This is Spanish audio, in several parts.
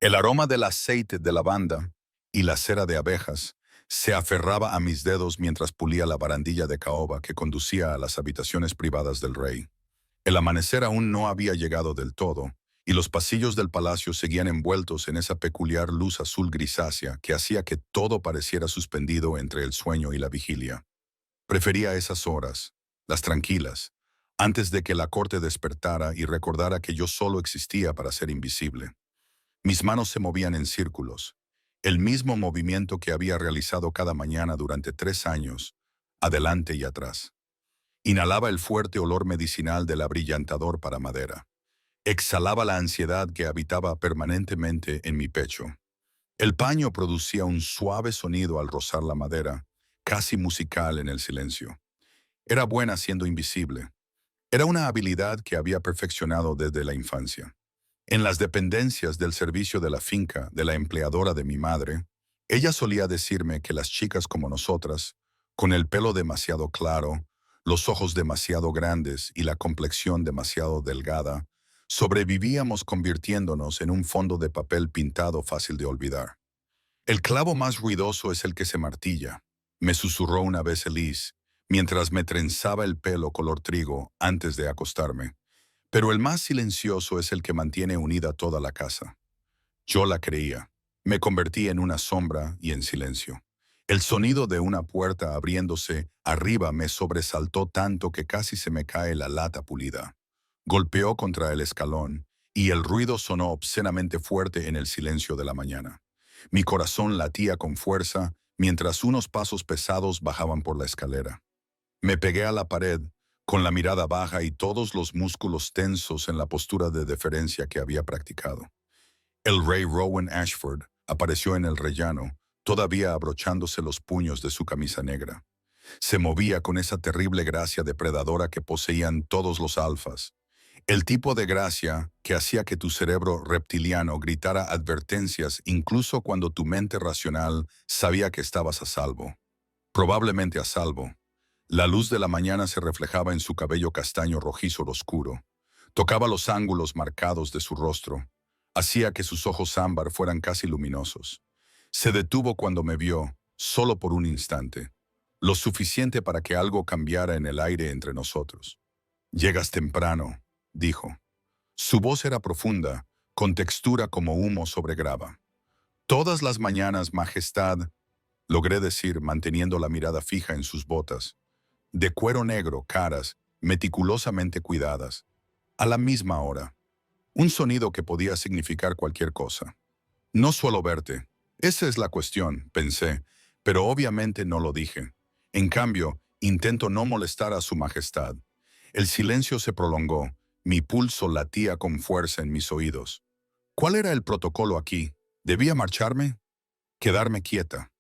El aroma del aceite de lavanda y la cera de abejas se aferraba a mis dedos mientras pulía la barandilla de caoba que conducía a las habitaciones privadas del rey. El amanecer aún no había llegado del todo, y los pasillos del palacio seguían envueltos en esa peculiar luz azul grisácea que hacía que todo pareciera suspendido entre el sueño y la vigilia. Prefería esas horas, las tranquilas, antes de que la corte despertara y recordara que yo solo existía para ser invisible. Mis manos se movían en círculos, el mismo movimiento que había realizado cada mañana durante 3 años, adelante y atrás. Inhalaba el fuerte olor medicinal del abrillantador para madera. Exhalaba la ansiedad que habitaba permanentemente en mi pecho. El paño producía un suave sonido al rozar la madera, casi musical en el silencio. Era buena siendo invisible. Era una habilidad que había perfeccionado desde la infancia. En las dependencias del servicio de la finca de la empleadora de mi madre, ella solía decirme que las chicas como nosotras, con el pelo demasiado claro, los ojos demasiado grandes y la complexión demasiado delgada, sobrevivíamos convirtiéndonos en un fondo de papel pintado fácil de olvidar. El clavo más ruidoso es el que se martilla, me susurró una vez Elise, mientras me trenzaba el pelo color trigo antes de acostarme. Pero el más silencioso es el que mantiene unida toda la casa. Yo la creía. Me convertí en una sombra y en silencio. El sonido de una puerta abriéndose arriba me sobresaltó tanto que casi se me cae la lata pulida. Golpeó contra el escalón y el ruido sonó obscenamente fuerte en el silencio de la mañana. Mi corazón latía con fuerza mientras unos pasos pesados bajaban por la escalera. Me pegué a la pared, con la mirada baja y todos los músculos tensos en la postura de deferencia que había practicado. El rey Rowan Ashford apareció en el rellano, todavía abrochándose los puños de su camisa negra. Se movía con esa terrible gracia depredadora que poseían todos los alfas. El tipo de gracia que hacía que tu cerebro reptiliano gritara advertencias incluso cuando tu mente racional sabía que estabas a salvo. Probablemente a salvo. La luz de la mañana se reflejaba en su cabello castaño rojizo oscuro. Tocaba los ángulos marcados de su rostro. Hacía que sus ojos ámbar fueran casi luminosos. Se detuvo cuando me vio, solo por un instante. Lo suficiente para que algo cambiara en el aire entre nosotros. «Llegas temprano», dijo. Su voz era profunda, con textura como humo sobre grava. «Todas las mañanas, Majestad», logré decir manteniendo la mirada fija en sus botas. De cuero negro, caras, meticulosamente cuidadas. A la misma hora. Un sonido que podía significar cualquier cosa. «No suelo verte. Esa es la cuestión», pensé, pero obviamente no lo dije. En cambio, intento no molestar a su majestad. El silencio se prolongó. Mi pulso latía con fuerza en mis oídos. ¿Cuál era el protocolo aquí? ¿Debía marcharme? Quedarme quieta.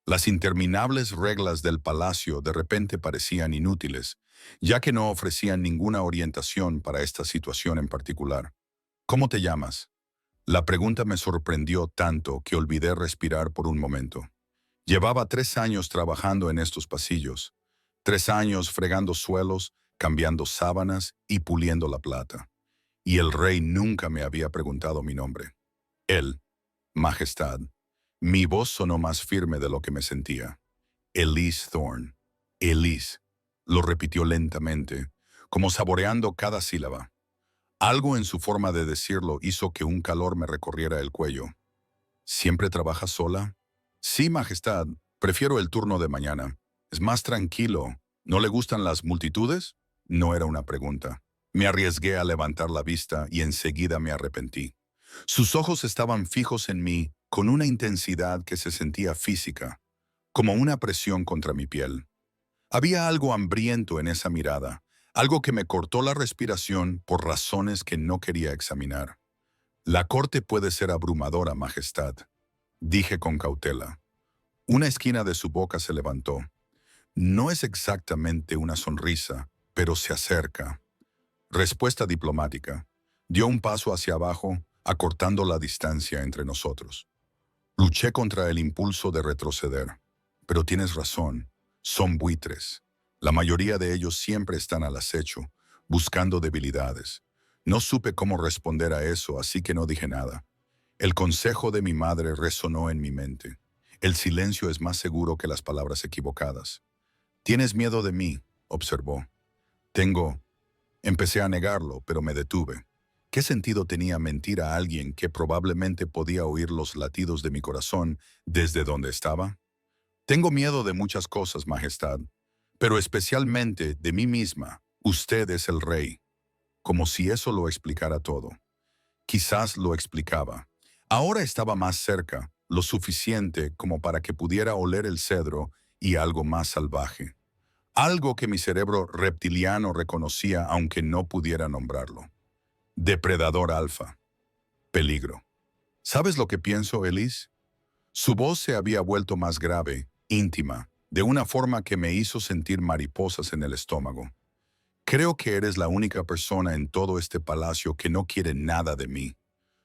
Las interminables reglas del palacio de repente parecían inútiles, ya que no ofrecían ninguna orientación para esta situación en particular. «¿Cómo te llamas?». La pregunta me sorprendió tanto que olvidé respirar por un momento. Llevaba 3 años trabajando en estos pasillos, 3 años fregando suelos, cambiando sábanas y puliendo la plata. Y el rey nunca me había preguntado mi nombre. Él, Majestad. Mi voz sonó más firme de lo que me sentía. «Elise Thorne. Elise», lo repitió lentamente, como saboreando cada sílaba. Algo en su forma de decirlo hizo que un calor me recorriera el cuello. «¿Siempre trabajas sola?». «Sí, Majestad. Prefiero el turno de mañana. Es más tranquilo. ¿No le gustan las multitudes?». No era una pregunta. Me arriesgué a levantar la vista y enseguida me arrepentí. Sus ojos estaban fijos en mí con una intensidad que se sentía física, como una presión contra mi piel. Había algo hambriento en esa mirada, algo que me cortó la respiración por razones que no quería examinar. «La corte puede ser abrumadora, Majestad», dije con cautela. Una esquina de su boca se levantó. No es exactamente una sonrisa, pero se acerca. Respuesta diplomática. Dio un paso hacia abajo, acortando la distancia entre nosotros. Luché contra el impulso de retroceder. «Pero tienes razón. Son buitres. La mayoría de ellos siempre están al acecho, buscando debilidades». No supe cómo responder a eso, así que no dije nada. El consejo de mi madre resonó en mi mente. El silencio es más seguro que las palabras equivocadas. «¿Tienes miedo de mí?», observó. «Tengo». Empecé a negarlo, pero me detuve. ¿Qué sentido tenía mentir a alguien que probablemente podía oír los latidos de mi corazón desde donde estaba? «Tengo miedo de muchas cosas, Majestad, pero especialmente de mí misma. Usted es el rey». Como si eso lo explicara todo. Quizás lo explicaba. Ahora estaba más cerca, lo suficiente como para que pudiera oler el cedro y algo más salvaje. Algo que mi cerebro reptiliano reconocía aunque no pudiera nombrarlo. Depredador alfa. Peligro. ¿Sabes lo que pienso, Elise? Su voz se había vuelto más grave, íntima, de una forma que me hizo sentir mariposas en el estómago. Creo que eres la única persona en todo este palacio que no quiere nada de mí.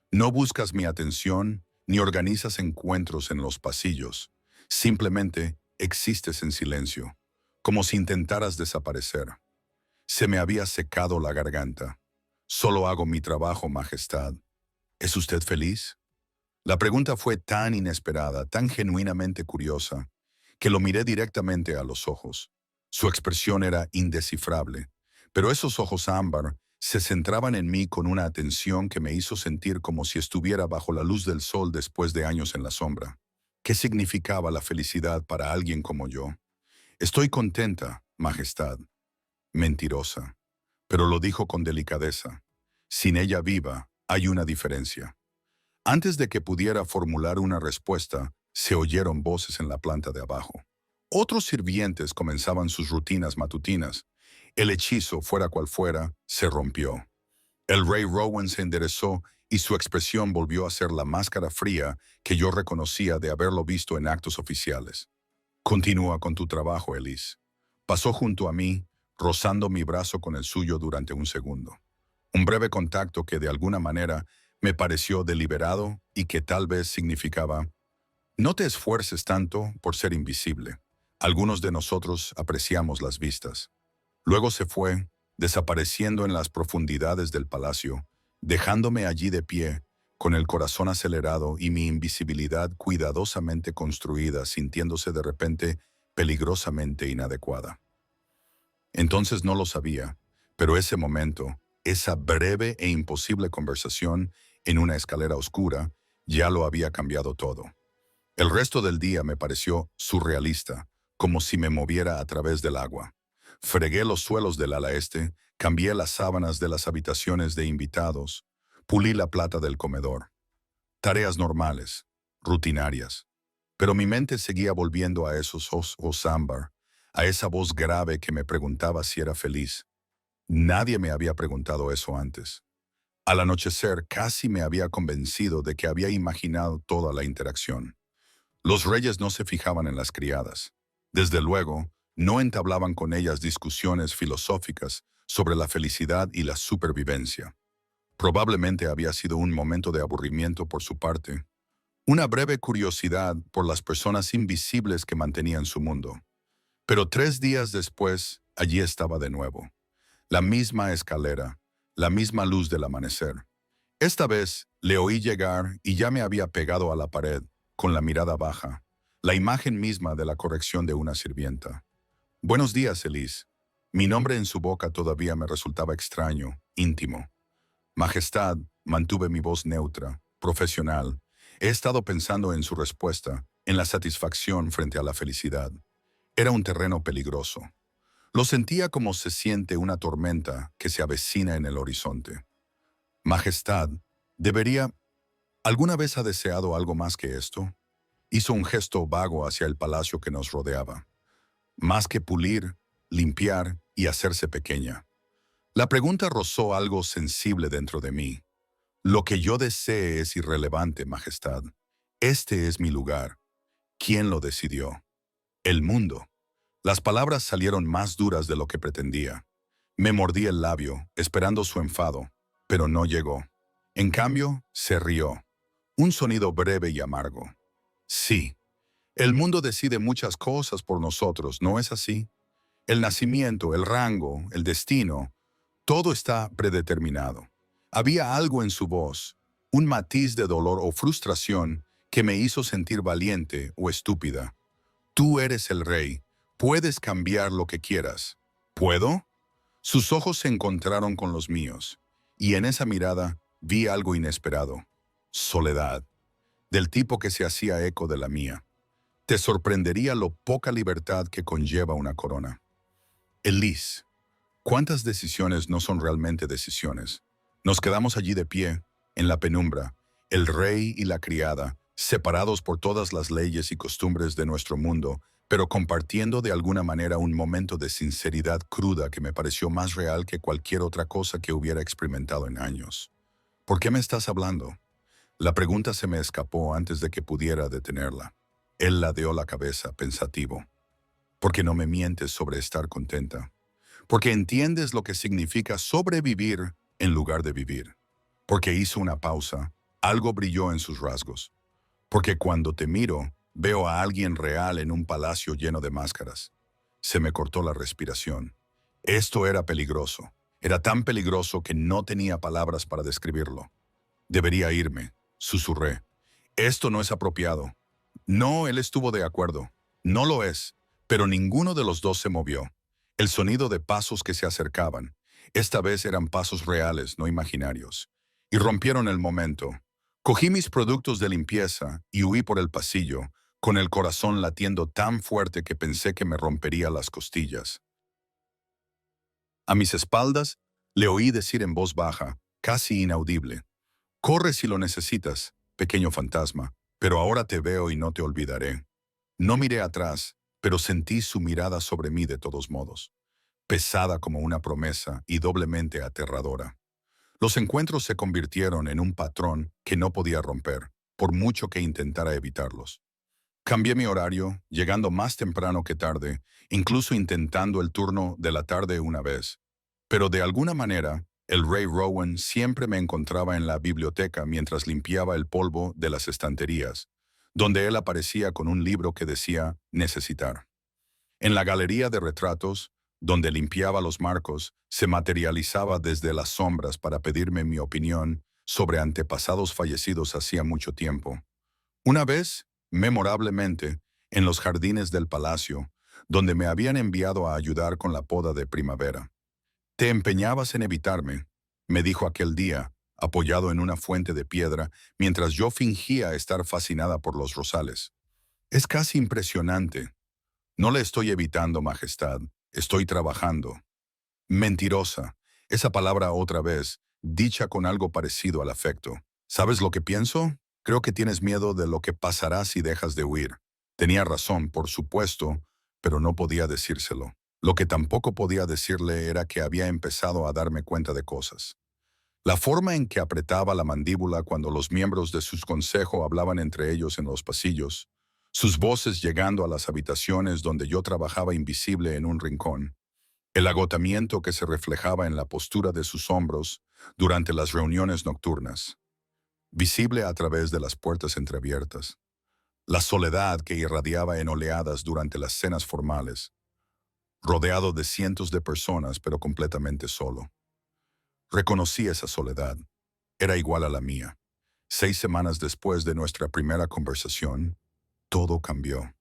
No buscas mi atención, ni organizas encuentros en los pasillos. Simplemente existes en silencio, como si intentaras desaparecer. Se me había secado la garganta. Solo hago mi trabajo, Majestad. ¿Es usted feliz? La pregunta fue tan inesperada, tan genuinamente curiosa, que lo miré directamente a los ojos. Su expresión era indescifrable, pero esos ojos ámbar se centraban en mí con una atención que me hizo sentir como si estuviera bajo la luz del sol después de años en la sombra. ¿Qué significaba la felicidad para alguien como yo? Estoy contenta, Majestad. Mentirosa. Pero lo dijo con delicadeza. Sin ella viva, hay una diferencia. Antes de que pudiera formular una respuesta, se oyeron voces en la planta de abajo. Otros sirvientes comenzaban sus rutinas matutinas. El hechizo, fuera cual fuera, se rompió. El rey Rowan se enderezó y su expresión volvió a ser la máscara fría que yo reconocía de haberlo visto en actos oficiales. «Continúa con tu trabajo, Elise». Pasó junto a mí, rozando mi brazo con el suyo durante un segundo. Un breve contacto que de alguna manera me pareció deliberado y que tal vez significaba: «No te esfuerces tanto por ser invisible. Algunos de nosotros apreciamos las vistas». Luego se fue, desapareciendo en las profundidades del palacio, dejándome allí de pie, con el corazón acelerado y mi invisibilidad cuidadosamente construida, sintiéndose de repente peligrosamente inadecuada. Entonces no lo sabía, pero ese momento, esa breve e imposible conversación en una escalera oscura, ya lo había cambiado todo. El resto del día me pareció surrealista, como si me moviera a través del agua. Fregué los suelos del ala este, cambié las sábanas de las habitaciones de invitados, pulí la plata del comedor. Tareas normales, rutinarias. Pero mi mente seguía volviendo a esos ojos ámbar, a esa voz grave que me preguntaba si era feliz. Nadie me había preguntado eso antes. Al anochecer casi me había convencido de que había imaginado toda la interacción. Los reyes no se fijaban en las criadas. Desde luego, no entablaban con ellas discusiones filosóficas sobre la felicidad y la supervivencia. Probablemente había sido un momento de aburrimiento por su parte, una breve curiosidad por las personas invisibles que mantenían su mundo. Pero 3 días después, allí estaba de nuevo. La misma escalera, la misma luz del amanecer. Esta vez le oí llegar y ya me había pegado a la pared, con la mirada baja, la imagen misma de la corrección de una sirvienta. «Buenos días, Elise». Mi nombre en su boca todavía me resultaba extraño, íntimo. «Majestad», mantuve mi voz neutra, profesional. He estado pensando en su respuesta, en la satisfacción frente a la felicidad. Era un terreno peligroso. Lo sentía como se siente una tormenta que se avecina en el horizonte. «Majestad, debería... ¿Alguna vez ha deseado algo más que esto?». Hizo un gesto vago hacia el palacio que nos rodeaba. «Más que pulir, limpiar y hacerse pequeña». La pregunta rozó algo sensible dentro de mí. «Lo que yo desee es irrelevante, Majestad. Este es mi lugar. ¿Quién lo decidió?». «El mundo». Las palabras salieron más duras de lo que pretendía. Me mordí el labio, esperando su enfado, pero no llegó. En cambio, se rió. Un sonido breve y amargo. «Sí, el mundo decide muchas cosas por nosotros, ¿no es así? El nacimiento, el rango, el destino, todo está predeterminado». Había algo en su voz, un matiz de dolor o frustración que me hizo sentir valiente o estúpida. Tú eres el rey. Puedes cambiar lo que quieras. ¿Puedo? Sus ojos se encontraron con los míos, y en esa mirada vi algo inesperado. Soledad, del tipo que se hacía eco de la mía. Te sorprendería lo poca libertad que conlleva una corona. Elise, ¿cuántas decisiones no son realmente decisiones? Nos quedamos allí de pie, en la penumbra, el rey y la criada, separados por todas las leyes y costumbres de nuestro mundo, pero compartiendo de alguna manera un momento de sinceridad cruda que me pareció más real que cualquier otra cosa que hubiera experimentado en años. ¿Por qué me estás hablando? La pregunta se me escapó antes de que pudiera detenerla. Él ladeó la cabeza, pensativo. Porque no me mientes sobre estar contenta. Porque entiendes lo que significa sobrevivir en lugar de vivir. Porque hizo una pausa, algo brilló en sus rasgos. Porque cuando te miro, veo a alguien real en un palacio lleno de máscaras. Se me cortó la respiración. Esto era peligroso. Era tan peligroso que no tenía palabras para describirlo. Debería irme, susurré. Esto no es apropiado. No, él estuvo de acuerdo. No lo es, pero ninguno de los dos se movió. El sonido de pasos que se acercaban. Esta vez eran pasos reales, no imaginarios. Y rompieron el momento. Cogí mis productos de limpieza y huí por el pasillo, con el corazón latiendo tan fuerte que pensé que me rompería las costillas. A mis espaldas, le oí decir en voz baja, casi inaudible: «Corre si lo necesitas, pequeño fantasma, pero ahora te veo y no te olvidaré». No miré atrás, pero sentí su mirada sobre mí de todos modos, pesada como una promesa y doblemente aterradora. Los encuentros se convirtieron en un patrón que no podía romper, por mucho que intentara evitarlos. Cambié mi horario, llegando más temprano que tarde, incluso intentando el turno de la tarde una vez. Pero de alguna manera, el Rey Rowan siempre me encontraba en la biblioteca mientras limpiaba el polvo de las estanterías, donde él aparecía con un libro que decía «Necesitar». En la galería de retratos, donde limpiaba los marcos, se materializaba desde las sombras para pedirme mi opinión sobre antepasados fallecidos hacía mucho tiempo. Una vez, memorablemente, en los jardines del palacio, donde me habían enviado a ayudar con la poda de primavera. «Te empeñabas en evitarme», me dijo aquel día, apoyado en una fuente de piedra, mientras yo fingía estar fascinada por los rosales. «Es casi impresionante». «No le estoy evitando, Majestad. Estoy trabajando». «Mentirosa». Esa palabra otra vez, dicha con algo parecido al afecto. ¿Sabes lo que pienso? Creo que tienes miedo de lo que pasará si dejas de huir. Tenía razón, por supuesto, pero no podía decírselo. Lo que tampoco podía decirle era que había empezado a darme cuenta de cosas. La forma en que apretaba la mandíbula cuando los miembros de su consejo hablaban entre ellos en los pasillos, sus voces llegando a las habitaciones donde yo trabajaba invisible en un rincón, el agotamiento que se reflejaba en la postura de sus hombros durante las reuniones nocturnas, visible a través de las puertas entreabiertas, la soledad que irradiaba en oleadas durante las cenas formales, rodeado de cientos de personas pero completamente solo. Reconocí esa soledad. Era igual a la mía. 6 semanas después de nuestra primera conversación, todo cambió.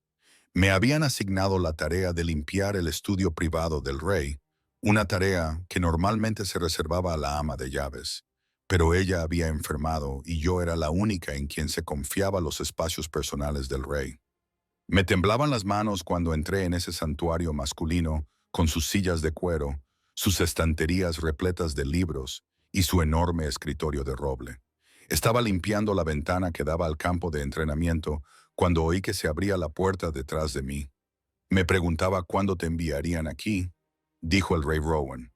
Me habían asignado la tarea de limpiar el estudio privado del rey, una tarea que normalmente se reservaba a la ama de llaves. Pero ella había enfermado y yo era la única en quien se confiaba los espacios personales del rey. Me temblaban las manos cuando entré en ese santuario masculino con sus sillas de cuero, sus estanterías repletas de libros y su enorme escritorio de roble. Estaba limpiando la ventana que daba al campo de entrenamiento cuando oí que se abría la puerta detrás de mí. «Me preguntaba cuándo te enviarían aquí», dijo el rey Rowan.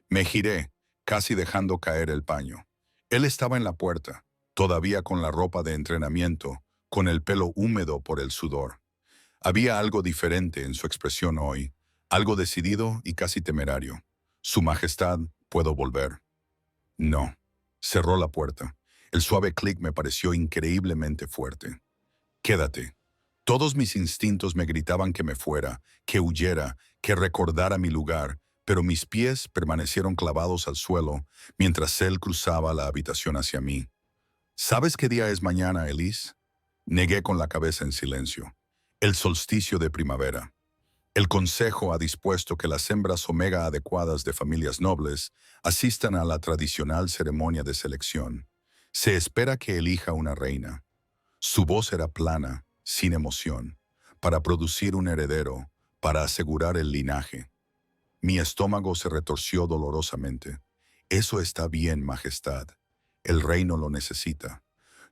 Me giré, casi dejando caer el paño. Él estaba en la puerta, todavía con la ropa de entrenamiento, con el pelo húmedo por el sudor. Había algo diferente en su expresión hoy, algo decidido y casi temerario. «Su Majestad, ¿puedo volver?» «No». Cerró la puerta. El suave clic me pareció increíblemente fuerte. «Quédate». Todos mis instintos me gritaban que me fuera, que huyera, que recordara mi lugar, pero mis pies permanecieron clavados al suelo mientras él cruzaba la habitación hacia mí. ¿Sabes qué día es mañana, Elise? Negué con la cabeza en silencio. El solsticio de primavera. El Consejo ha dispuesto que las hembras omega adecuadas de familias nobles asistan a la tradicional ceremonia de selección. Se espera que elija una reina. Su voz era plana, sin emoción, para producir un heredero, para asegurar el linaje. Mi estómago se retorció dolorosamente. Eso está bien, Majestad. El reino lo necesita.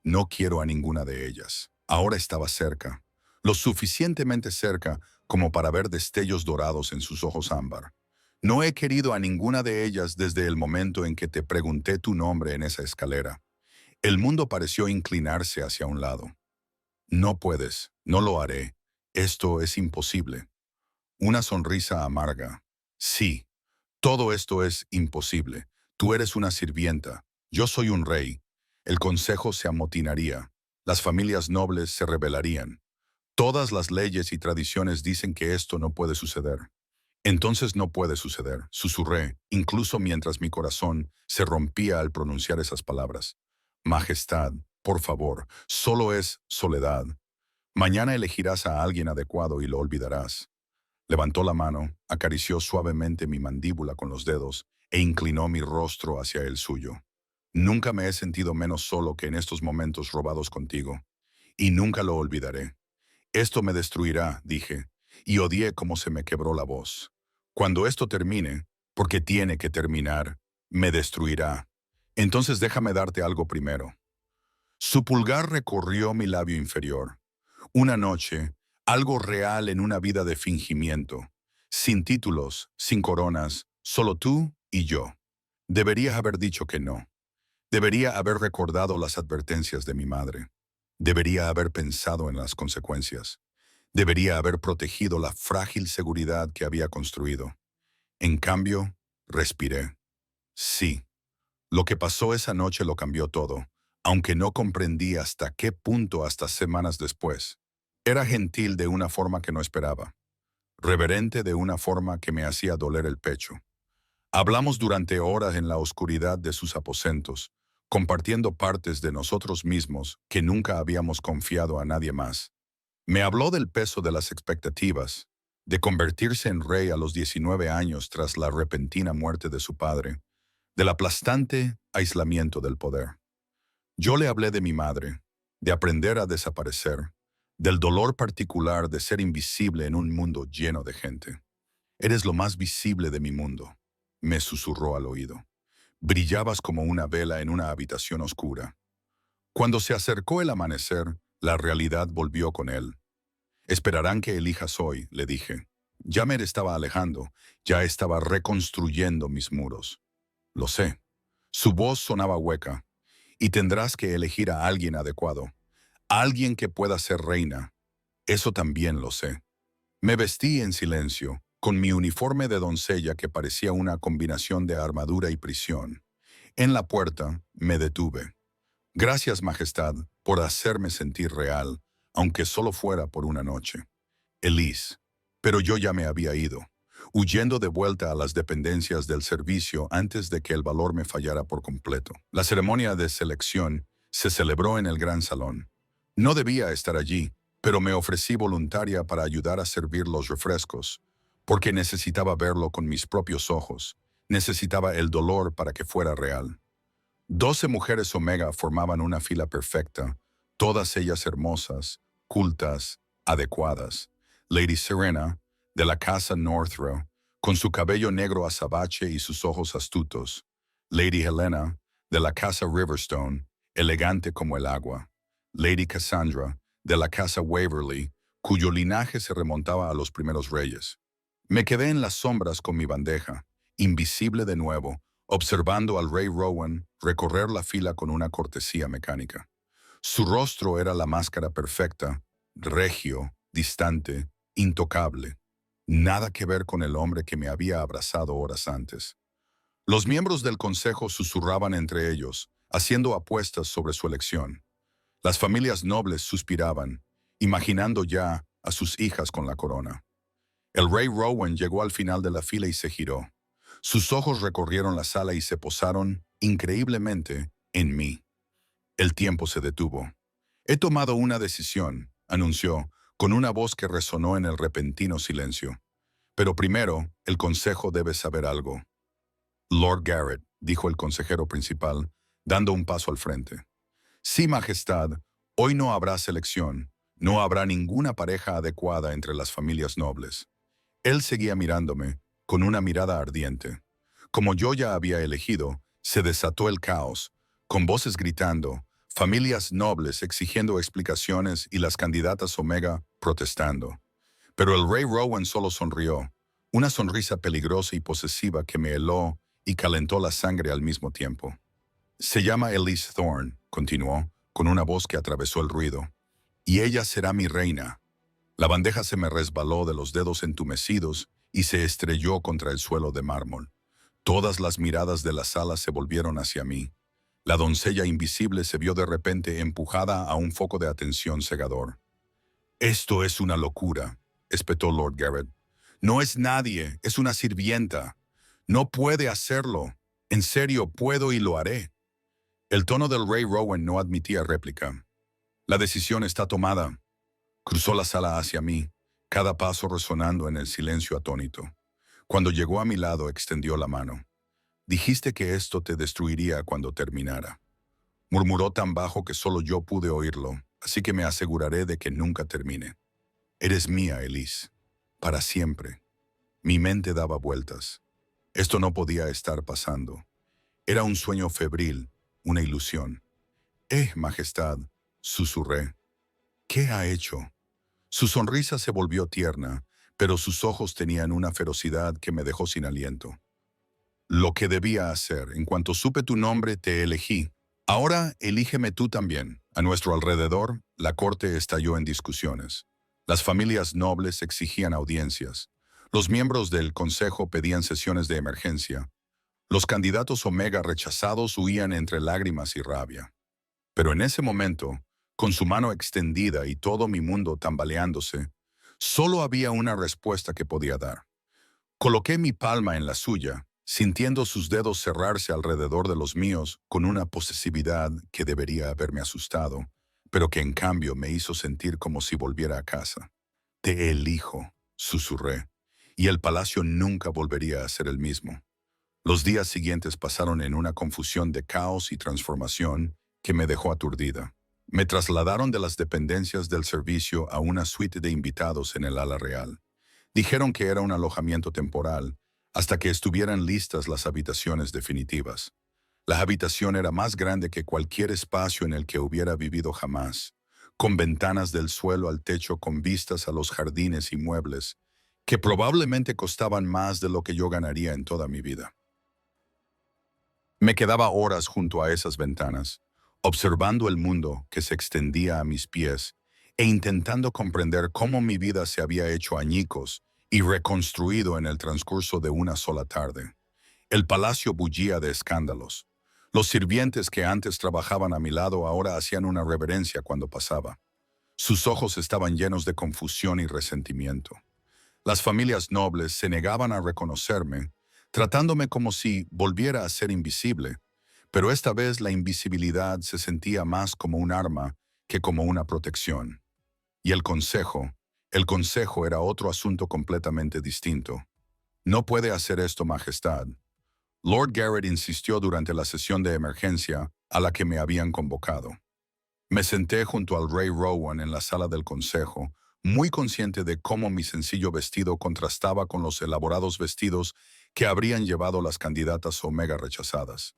No quiero a ninguna de ellas. Ahora estaba cerca, lo suficientemente cerca como para ver destellos dorados en sus ojos ámbar. No he querido a ninguna de ellas desde el momento en que te pregunté tu nombre en esa escalera. El mundo pareció inclinarse hacia un lado. No puedes, no lo haré. Esto es imposible. Una sonrisa amarga. Sí, todo esto es imposible. Tú eres una sirvienta. Yo soy un rey. El consejo se amotinaría. Las familias nobles se rebelarían. Todas las leyes y tradiciones dicen que esto no puede suceder. Entonces no puede suceder, susurré, incluso mientras mi corazón se rompía al pronunciar esas palabras. Majestad, por favor, solo es soledad. Mañana elegirás a alguien adecuado y lo olvidarás. Levantó la mano, acarició suavemente mi mandíbula con los dedos e inclinó mi rostro hacia el suyo. Nunca me he sentido menos solo que en estos momentos robados contigo, y nunca lo olvidaré. Esto me destruirá, dije, y odié cómo se me quebró la voz. Cuando esto termine, porque tiene que terminar, me destruirá. Entonces déjame darte algo primero. Su pulgar recorrió mi labio inferior. Una noche, algo real en una vida de fingimiento. Sin títulos, sin coronas, solo tú y yo. Deberías haber dicho que no. Debería haber recordado las advertencias de mi madre. Debería haber pensado en las consecuencias. Debería haber protegido la frágil seguridad que había construido. En cambio, respiré. Sí, lo que pasó esa noche lo cambió todo, aunque no comprendí hasta qué punto hasta semanas después. Era gentil de una forma que no esperaba, reverente de una forma que me hacía doler el pecho. Hablamos durante horas en la oscuridad de sus aposentos, compartiendo partes de nosotros mismos que nunca habíamos confiado a nadie más. Me habló del peso de las expectativas, de convertirse en rey a los 19 años tras la repentina muerte de su padre, del aplastante aislamiento del poder. Yo le hablé de mi madre, de aprender a desaparecer, del dolor particular de ser invisible en un mundo lleno de gente. Eres lo más visible de mi mundo, me susurró al oído. Brillabas como una vela en una habitación oscura. Cuando se acercó el amanecer, la realidad volvió con él. Esperarán que elijas hoy, le dije. Ya me estaba alejando, ya estaba reconstruyendo mis muros. Lo sé. Su voz sonaba hueca. Y tendrás que elegir a alguien adecuado, alguien que pueda ser reina. Eso también lo sé. Me vestí en silencio, con mi uniforme de doncella que parecía una combinación de armadura y prisión. En la puerta me detuve. Gracias, Majestad, por hacerme sentir real, aunque solo fuera por una noche. Elise. Pero yo ya me había ido, huyendo de vuelta a las dependencias del servicio antes de que el valor me fallara por completo. La ceremonia de selección se celebró en el gran salón. No debía estar allí, pero me ofrecí voluntaria para ayudar a servir los refrescos, porque necesitaba verlo con mis propios ojos. Necesitaba el dolor para que fuera real. 12 mujeres Omega formaban una fila perfecta, todas ellas hermosas, cultas, adecuadas. Lady Serena, de la casa Northrow, con su cabello negro azabache y sus ojos astutos. Lady Helena, de la casa Riverstone, elegante como el agua. Lady Cassandra, de la casa Waverly, cuyo linaje se remontaba a los primeros reyes. Me quedé en las sombras con mi bandeja, invisible de nuevo, observando al rey Rowan recorrer la fila con una cortesía mecánica. Su rostro era la máscara perfecta, regio, distante, intocable. Nada que ver con el hombre que me había abrazado horas antes. Los miembros del consejo susurraban entre ellos, haciendo apuestas sobre su elección. Las familias nobles suspiraban, imaginando ya a sus hijas con la corona. El rey Rowan llegó al final de la fila y se giró. Sus ojos recorrieron la sala y se posaron, increíblemente, en mí. El tiempo se detuvo. He tomado una decisión, anunció, con una voz que resonó en el repentino silencio. Pero primero, el consejo debe saber algo. Lord Garrett, dijo el consejero principal, dando un paso al frente. Sí, Majestad, hoy no habrá selección, no habrá ninguna pareja adecuada entre las familias nobles. Él seguía mirándome, con una mirada ardiente. Como yo ya había elegido, se desató el caos, con voces gritando, familias nobles exigiendo explicaciones y las candidatas Omega protestando. Pero el rey Rowan solo sonrió, una sonrisa peligrosa y posesiva que me heló y calentó la sangre al mismo tiempo. Se llama Elise Thorne, continuó, con una voz que atravesó el ruido, y ella será mi reina. La bandeja se me resbaló de los dedos entumecidos y se estrelló contra el suelo de mármol. Todas las miradas de la sala se volvieron hacia mí. La doncella invisible se vio de repente empujada a un foco de atención cegador. «Esto es una locura», espetó Lord Garrett. «No es nadie, es una sirvienta. No puede hacerlo. En serio, puedo y lo haré». El tono del rey Rowan no admitía réplica. «La decisión está tomada». Cruzó la sala hacia mí, cada paso resonando en el silencio atónito. Cuando llegó a mi lado, extendió la mano. «Dijiste que esto te destruiría cuando terminara». Murmuró tan bajo que solo yo pude oírlo, así que me aseguraré de que nunca termine. «Eres mía, Elise. Para siempre». Mi mente daba vueltas. Esto no podía estar pasando. Era un sueño febril, una ilusión. Majestad», susurré. «¿Qué ha hecho?» Su sonrisa se volvió tierna, pero sus ojos tenían una ferocidad que me dejó sin aliento. «Lo que debía hacer. En cuanto supe tu nombre, te elegí. Ahora elígeme tú también». A nuestro alrededor, la corte estalló en discusiones. Las familias nobles exigían audiencias. Los miembros del consejo pedían sesiones de emergencia. Los candidatos Omega rechazados huían entre lágrimas y rabia. Pero en ese momento, con su mano extendida y todo mi mundo tambaleándose, solo había una respuesta que podía dar. Coloqué mi palma en la suya, sintiendo sus dedos cerrarse alrededor de los míos con una posesividad que debería haberme asustado, pero que en cambio me hizo sentir como si volviera a casa. «Te elijo», susurré, y el palacio nunca volvería a ser el mismo. Los días siguientes pasaron en una confusión de caos y transformación que me dejó aturdida. Me trasladaron de las dependencias del servicio a una suite de invitados en el ala real. Dijeron que era un alojamiento temporal, hasta que estuvieran listas las habitaciones definitivas. La habitación era más grande que cualquier espacio en el que hubiera vivido jamás, con ventanas del suelo al techo con vistas a los jardines y muebles, que probablemente costaban más de lo que yo ganaría en toda mi vida. Me quedaba horas junto a esas ventanas, observando el mundo que se extendía a mis pies e intentando comprender cómo mi vida se había hecho añicos y reconstruido en el transcurso de una sola tarde. El palacio bullía de escándalos. Los sirvientes que antes trabajaban a mi lado ahora hacían una reverencia cuando pasaba. Sus ojos estaban llenos de confusión y resentimiento. Las familias nobles se negaban a reconocerme, tratándome como si volviera a ser invisible, pero esta vez la invisibilidad se sentía más como un arma que como una protección. Y el consejo era otro asunto completamente distinto. «No puede hacer esto, Majestad». Lord Garrett insistió durante la sesión de emergencia a la que me habían convocado. Me senté junto al rey Rowan en la sala del consejo, muy consciente de cómo mi sencillo vestido contrastaba con los elaborados vestidos que habrían llevado las candidatas Omega rechazadas.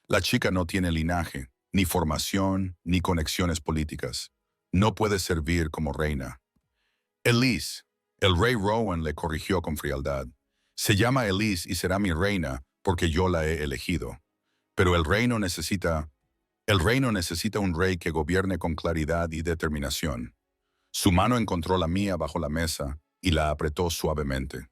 La chica no tiene linaje, ni formación, ni conexiones políticas. No puede servir como reina. «Elise», el rey Rowan le corrigió con frialdad. «Se llama Elise y será mi reina porque yo la he elegido. Pero el reino necesita un rey que gobierne con claridad y determinación». Su mano encontró la mía bajo la mesa y la apretó suavemente.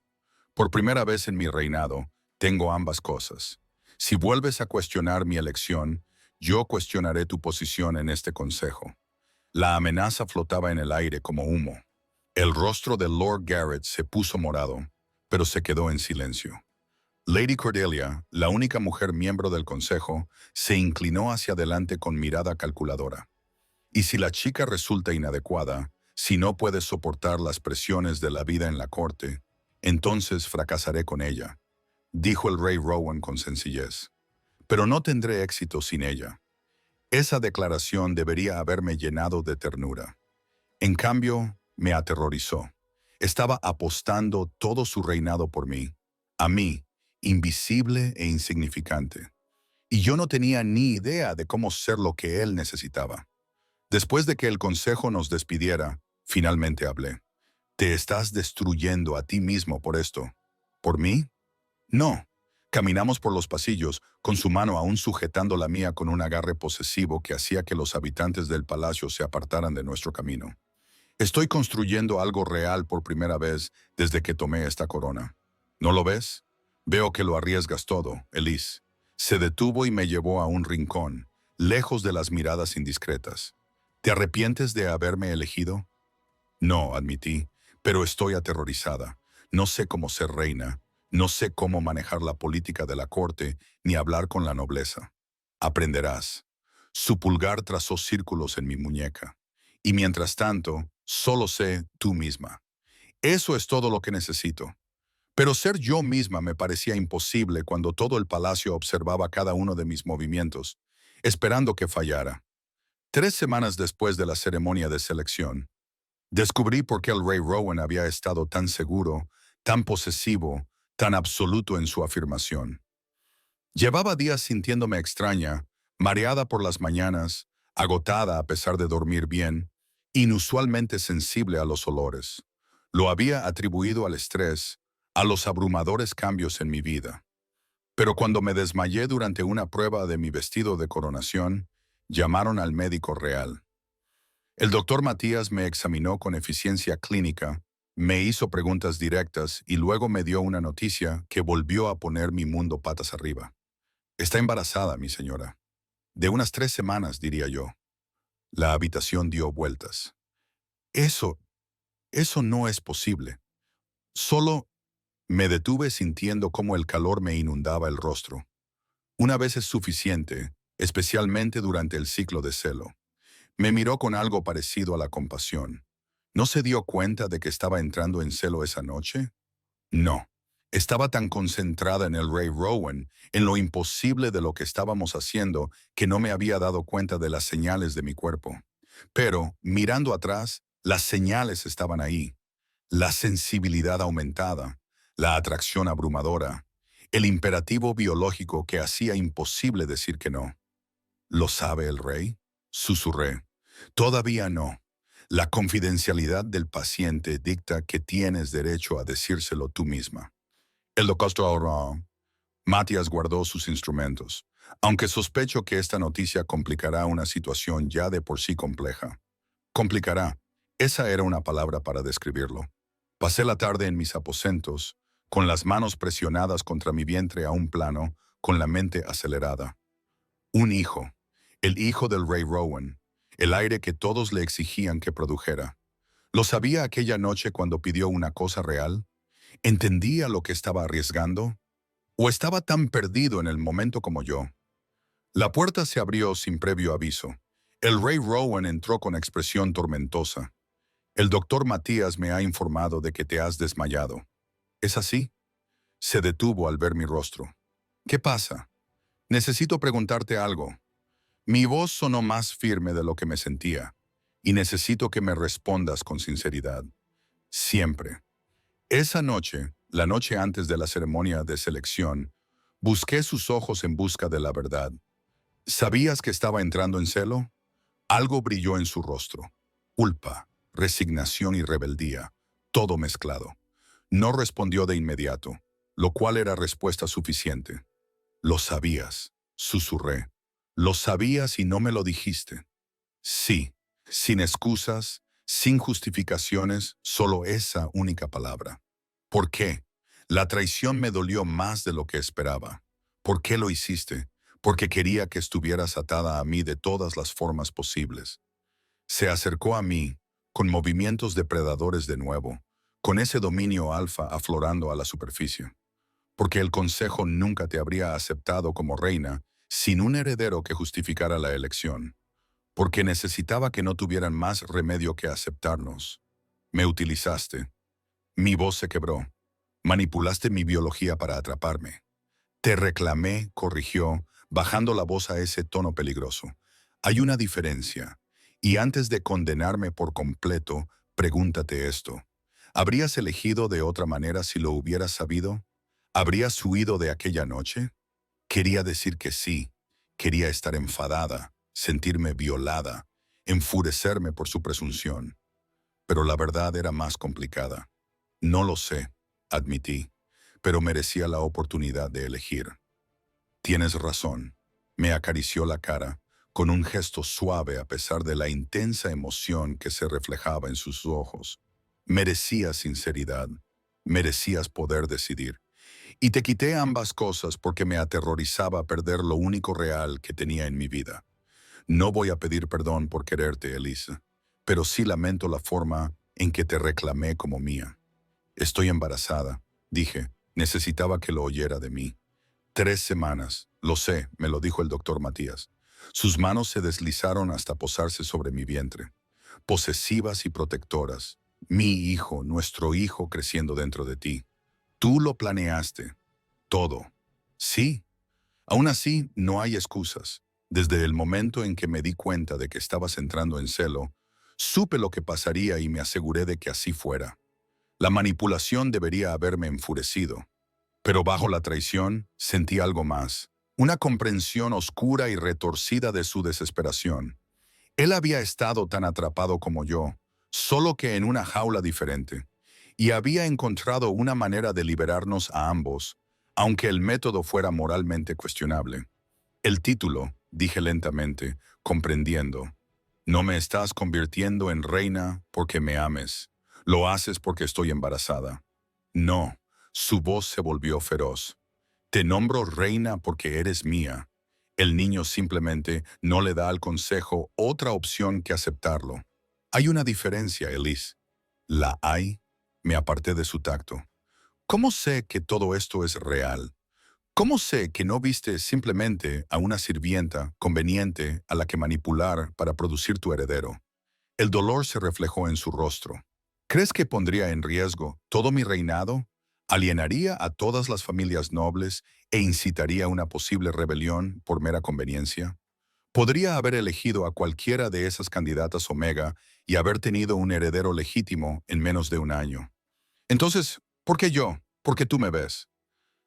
«Por primera vez en mi reinado, tengo ambas cosas. Si vuelves a cuestionar mi elección, yo cuestionaré tu posición en este consejo». La amenaza flotaba en el aire como humo. El rostro de Lord Garrett se puso morado, pero se quedó en silencio. Lady Cordelia, la única mujer miembro del consejo, se inclinó hacia adelante con mirada calculadora. Y si la chica resulta inadecuada, si no puede soportar las presiones de la vida en la corte, entonces fracasaré con ella, dijo el rey Rowan con sencillez. Pero no tendré éxito sin ella. Esa declaración debería haberme llenado de ternura. En cambio, me aterrorizó. Estaba apostando todo su reinado por mí, a mí, invisible e insignificante. Y yo no tenía ni idea de cómo ser lo que él necesitaba. Después de que el consejo nos despidiera, finalmente hablé. ¿Te estás destruyendo a ti mismo por esto? ¿Por mí? No. Caminamos por los pasillos, con su mano aún sujetando la mía con un agarre posesivo que hacía que los habitantes del palacio se apartaran de nuestro camino. Estoy construyendo algo real por primera vez desde que tomé esta corona. ¿No lo ves? Veo que lo arriesgas todo, Elise. Se detuvo y me llevó a un rincón, lejos de las miradas indiscretas. ¿Te arrepientes de haberme elegido? No, admití, pero estoy aterrorizada. No sé cómo ser reina, no sé cómo manejar la política de la corte ni hablar con la nobleza. Aprenderás. Su pulgar trazó círculos en mi muñeca. Y mientras tanto, solo sé tú misma. Eso es todo lo que necesito. Pero ser yo misma me parecía imposible cuando todo el palacio observaba cada uno de mis movimientos, esperando que fallara. 3 semanas después de la ceremonia de selección, descubrí por qué el rey Rowan había estado tan seguro, tan posesivo, tan absoluto en su afirmación. Llevaba días sintiéndome extraña, mareada por las mañanas, agotada a pesar de dormir bien, inusualmente sensible a los olores. Lo había atribuido al estrés, a los abrumadores cambios en mi vida. Pero cuando me desmayé durante una prueba de mi vestido de coronación, llamaron al médico real. El doctor Matías me examinó con eficiencia clínica, me hizo preguntas directas y luego me dio una noticia que volvió a poner mi mundo patas arriba. Está embarazada, mi señora. De unas 3 semanas, diría yo. La habitación dio vueltas. Eso, eso no es posible. Solo me detuve sintiendo cómo el calor me inundaba el rostro. Una vez es suficiente, especialmente durante el ciclo de celo. Me miró con algo parecido a la compasión. ¿No se dio cuenta de que estaba entrando en celo esa noche? No. Estaba tan concentrada en el rey Rowan, en lo imposible de lo que estábamos haciendo, que no me había dado cuenta de las señales de mi cuerpo. Pero, mirando atrás, las señales estaban ahí. La sensibilidad aumentada, la atracción abrumadora, el imperativo biológico que hacía imposible decir que no. ¿Lo sabe el rey? Susurré. Todavía no. La confidencialidad del paciente dicta que tienes derecho a decírselo tú misma. El doctor Matías guardó sus instrumentos, aunque sospecho que esta noticia complicará una situación ya de por sí compleja. Complicará. Esa era una palabra para describirlo. Pasé la tarde en mis aposentos, con las manos presionadas contra mi vientre a un plano, con la mente acelerada. Un hijo, el hijo del rey Rowan, el aire que todos le exigían que produjera. ¿Lo sabía aquella noche cuando pidió una cosa real? ¿Entendía lo que estaba arriesgando? ¿O estaba tan perdido en el momento como yo? La puerta se abrió sin previo aviso. El rey Rowan entró con expresión tormentosa. El doctor Matías me ha informado de que te has desmayado. ¿Es así? Se detuvo al ver mi rostro. ¿Qué pasa? Necesito preguntarte algo. Mi voz sonó más firme de lo que me sentía, y necesito que me respondas con sinceridad. Siempre. Esa noche, la noche antes de la ceremonia de selección, busqué sus ojos en busca de la verdad. ¿Sabías que estaba entrando en celo? Algo brilló en su rostro. Culpa, resignación y rebeldía, todo mezclado. No respondió de inmediato, lo cual era respuesta suficiente. Lo sabías, susurré. Lo sabías y no me lo dijiste. Sí, sin excusas, sin justificaciones, solo esa única palabra. ¿Por qué? La traición me dolió más de lo que esperaba. ¿Por qué lo hiciste? Porque quería que estuvieras atada a mí de todas las formas posibles. Se acercó a mí, con movimientos depredadores de nuevo, con ese dominio alfa aflorando a la superficie. porque el consejo nunca te habría aceptado como reina sin un heredero que justificara la elección, porque necesitaba que no tuvieran más remedio que aceptarnos. Me utilizaste. Mi voz se quebró. Manipulaste mi biología para atraparme. Te reclamé, corrigió, bajando la voz a ese tono peligroso. Hay una diferencia. Y antes de condenarme por completo, pregúntate esto. ¿Habrías elegido de otra manera si lo hubieras sabido? ¿Habrías huido de aquella noche? Quería decir que sí. Quería estar enfadada, sentirme violada, enfurecerme por su presunción. Pero la verdad era más complicada. No lo sé, admití, pero merecía la oportunidad de elegir. Tienes razón. Me acarició la cara, con un gesto suave a pesar de la intensa emoción que se reflejaba en sus ojos. Merecías sinceridad. Merecías poder decidir. Y te quité ambas cosas porque me aterrorizaba perder lo único real que tenía en mi vida. No voy a pedir perdón por quererte, Elisa, pero sí lamento la forma en que te reclamé como mía. Estoy embarazada, dije. Necesitaba que lo oyera de mí. 3 semanas, lo sé, me lo dijo el doctor Matías. Sus manos se deslizaron hasta posarse sobre mi vientre, posesivas y protectoras. Mi hijo, nuestro hijo creciendo dentro de ti. Tú lo planeaste. Todo. Sí. Aún así, no hay excusas. Desde el momento en que me di cuenta de que estabas entrando en celo, supe lo que pasaría y me aseguré de que así fuera. La manipulación debería haberme enfurecido, pero bajo la traición sentí algo más, una comprensión oscura y retorcida de su desesperación. Él había estado tan atrapado como yo, solo que en una jaula diferente, y había encontrado una manera de liberarnos a ambos, aunque el método fuera moralmente cuestionable. El título, dije lentamente, comprendiendo. No me estás convirtiendo en reina porque me ames. Lo haces porque estoy embarazada. No, su voz se volvió feroz. Te nombro reina porque eres mía. El niño simplemente no le da al consejo otra opción que aceptarlo. Hay una diferencia, Elise. ¿La hay? Me aparté de su tacto. ¿Cómo sé que todo esto es real? ¿Cómo sé que no viste simplemente a una sirvienta conveniente a la que manipular para producir tu heredero? El dolor se reflejó en su rostro. ¿Crees que pondría en riesgo todo mi reinado? ¿Alienaría a todas las familias nobles e incitaría una posible rebelión por mera conveniencia? Podría haber elegido a cualquiera de esas candidatas Omega y haber tenido un heredero legítimo en menos de un año. Entonces, ¿por qué yo? ¿Por qué tú me ves?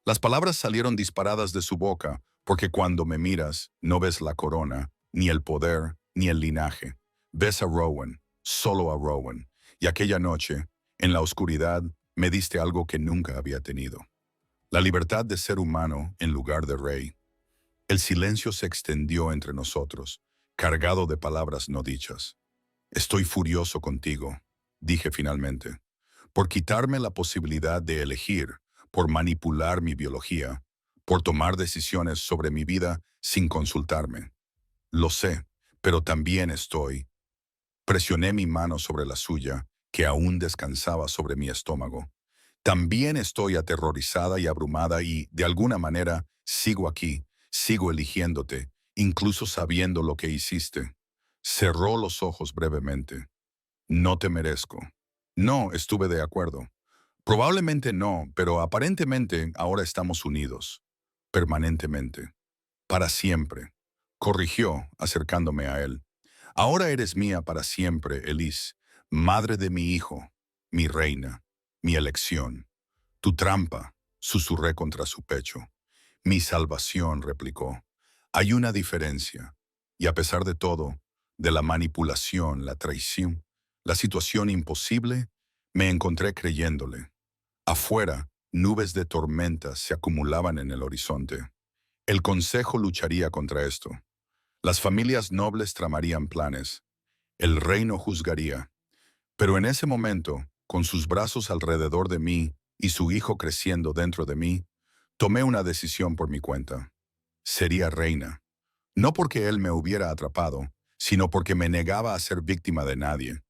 Las palabras salieron disparadas de su boca, porque cuando me miras, no ves la corona, ni el poder, ni el linaje. Ves a Rowan, solo a Rowan. Y aquella noche, en la oscuridad, me diste algo que nunca había tenido. La libertad de ser humano en lugar de rey. El silencio se extendió entre nosotros, cargado de palabras no dichas. Estoy furioso contigo, dije finalmente, por quitarme la posibilidad de elegir, por manipular mi biología, por tomar decisiones sobre mi vida sin consultarme. Lo sé, pero también estoy. Presioné mi mano sobre la suya, que aún descansaba sobre mi estómago. También estoy aterrorizada y abrumada y, de alguna manera, sigo aquí, sigo eligiéndote, incluso sabiendo lo que hiciste. Cerró los ojos brevemente. No te merezco. No, estuve de acuerdo. Probablemente no, pero aparentemente ahora estamos unidos. Permanentemente. Para siempre. Corrigió, acercándome a él. Ahora eres mía para siempre, Elise, madre de mi hijo, mi reina, mi elección. Tu trampa, susurré contra su pecho. Mi salvación, replicó. Hay una diferencia. Y a pesar de todo, de la manipulación, la traición, la situación imposible, me encontré creyéndole. Afuera, nubes de tormentas se acumulaban en el horizonte. El consejo lucharía contra esto. Las familias nobles tramarían planes. El reino juzgaría. Pero en ese momento, con sus brazos alrededor de mí y su hijo creciendo dentro de mí, tomé una decisión por mi cuenta. Sería reina. No porque él me hubiera atrapado, sino porque me negaba a ser víctima de nadie,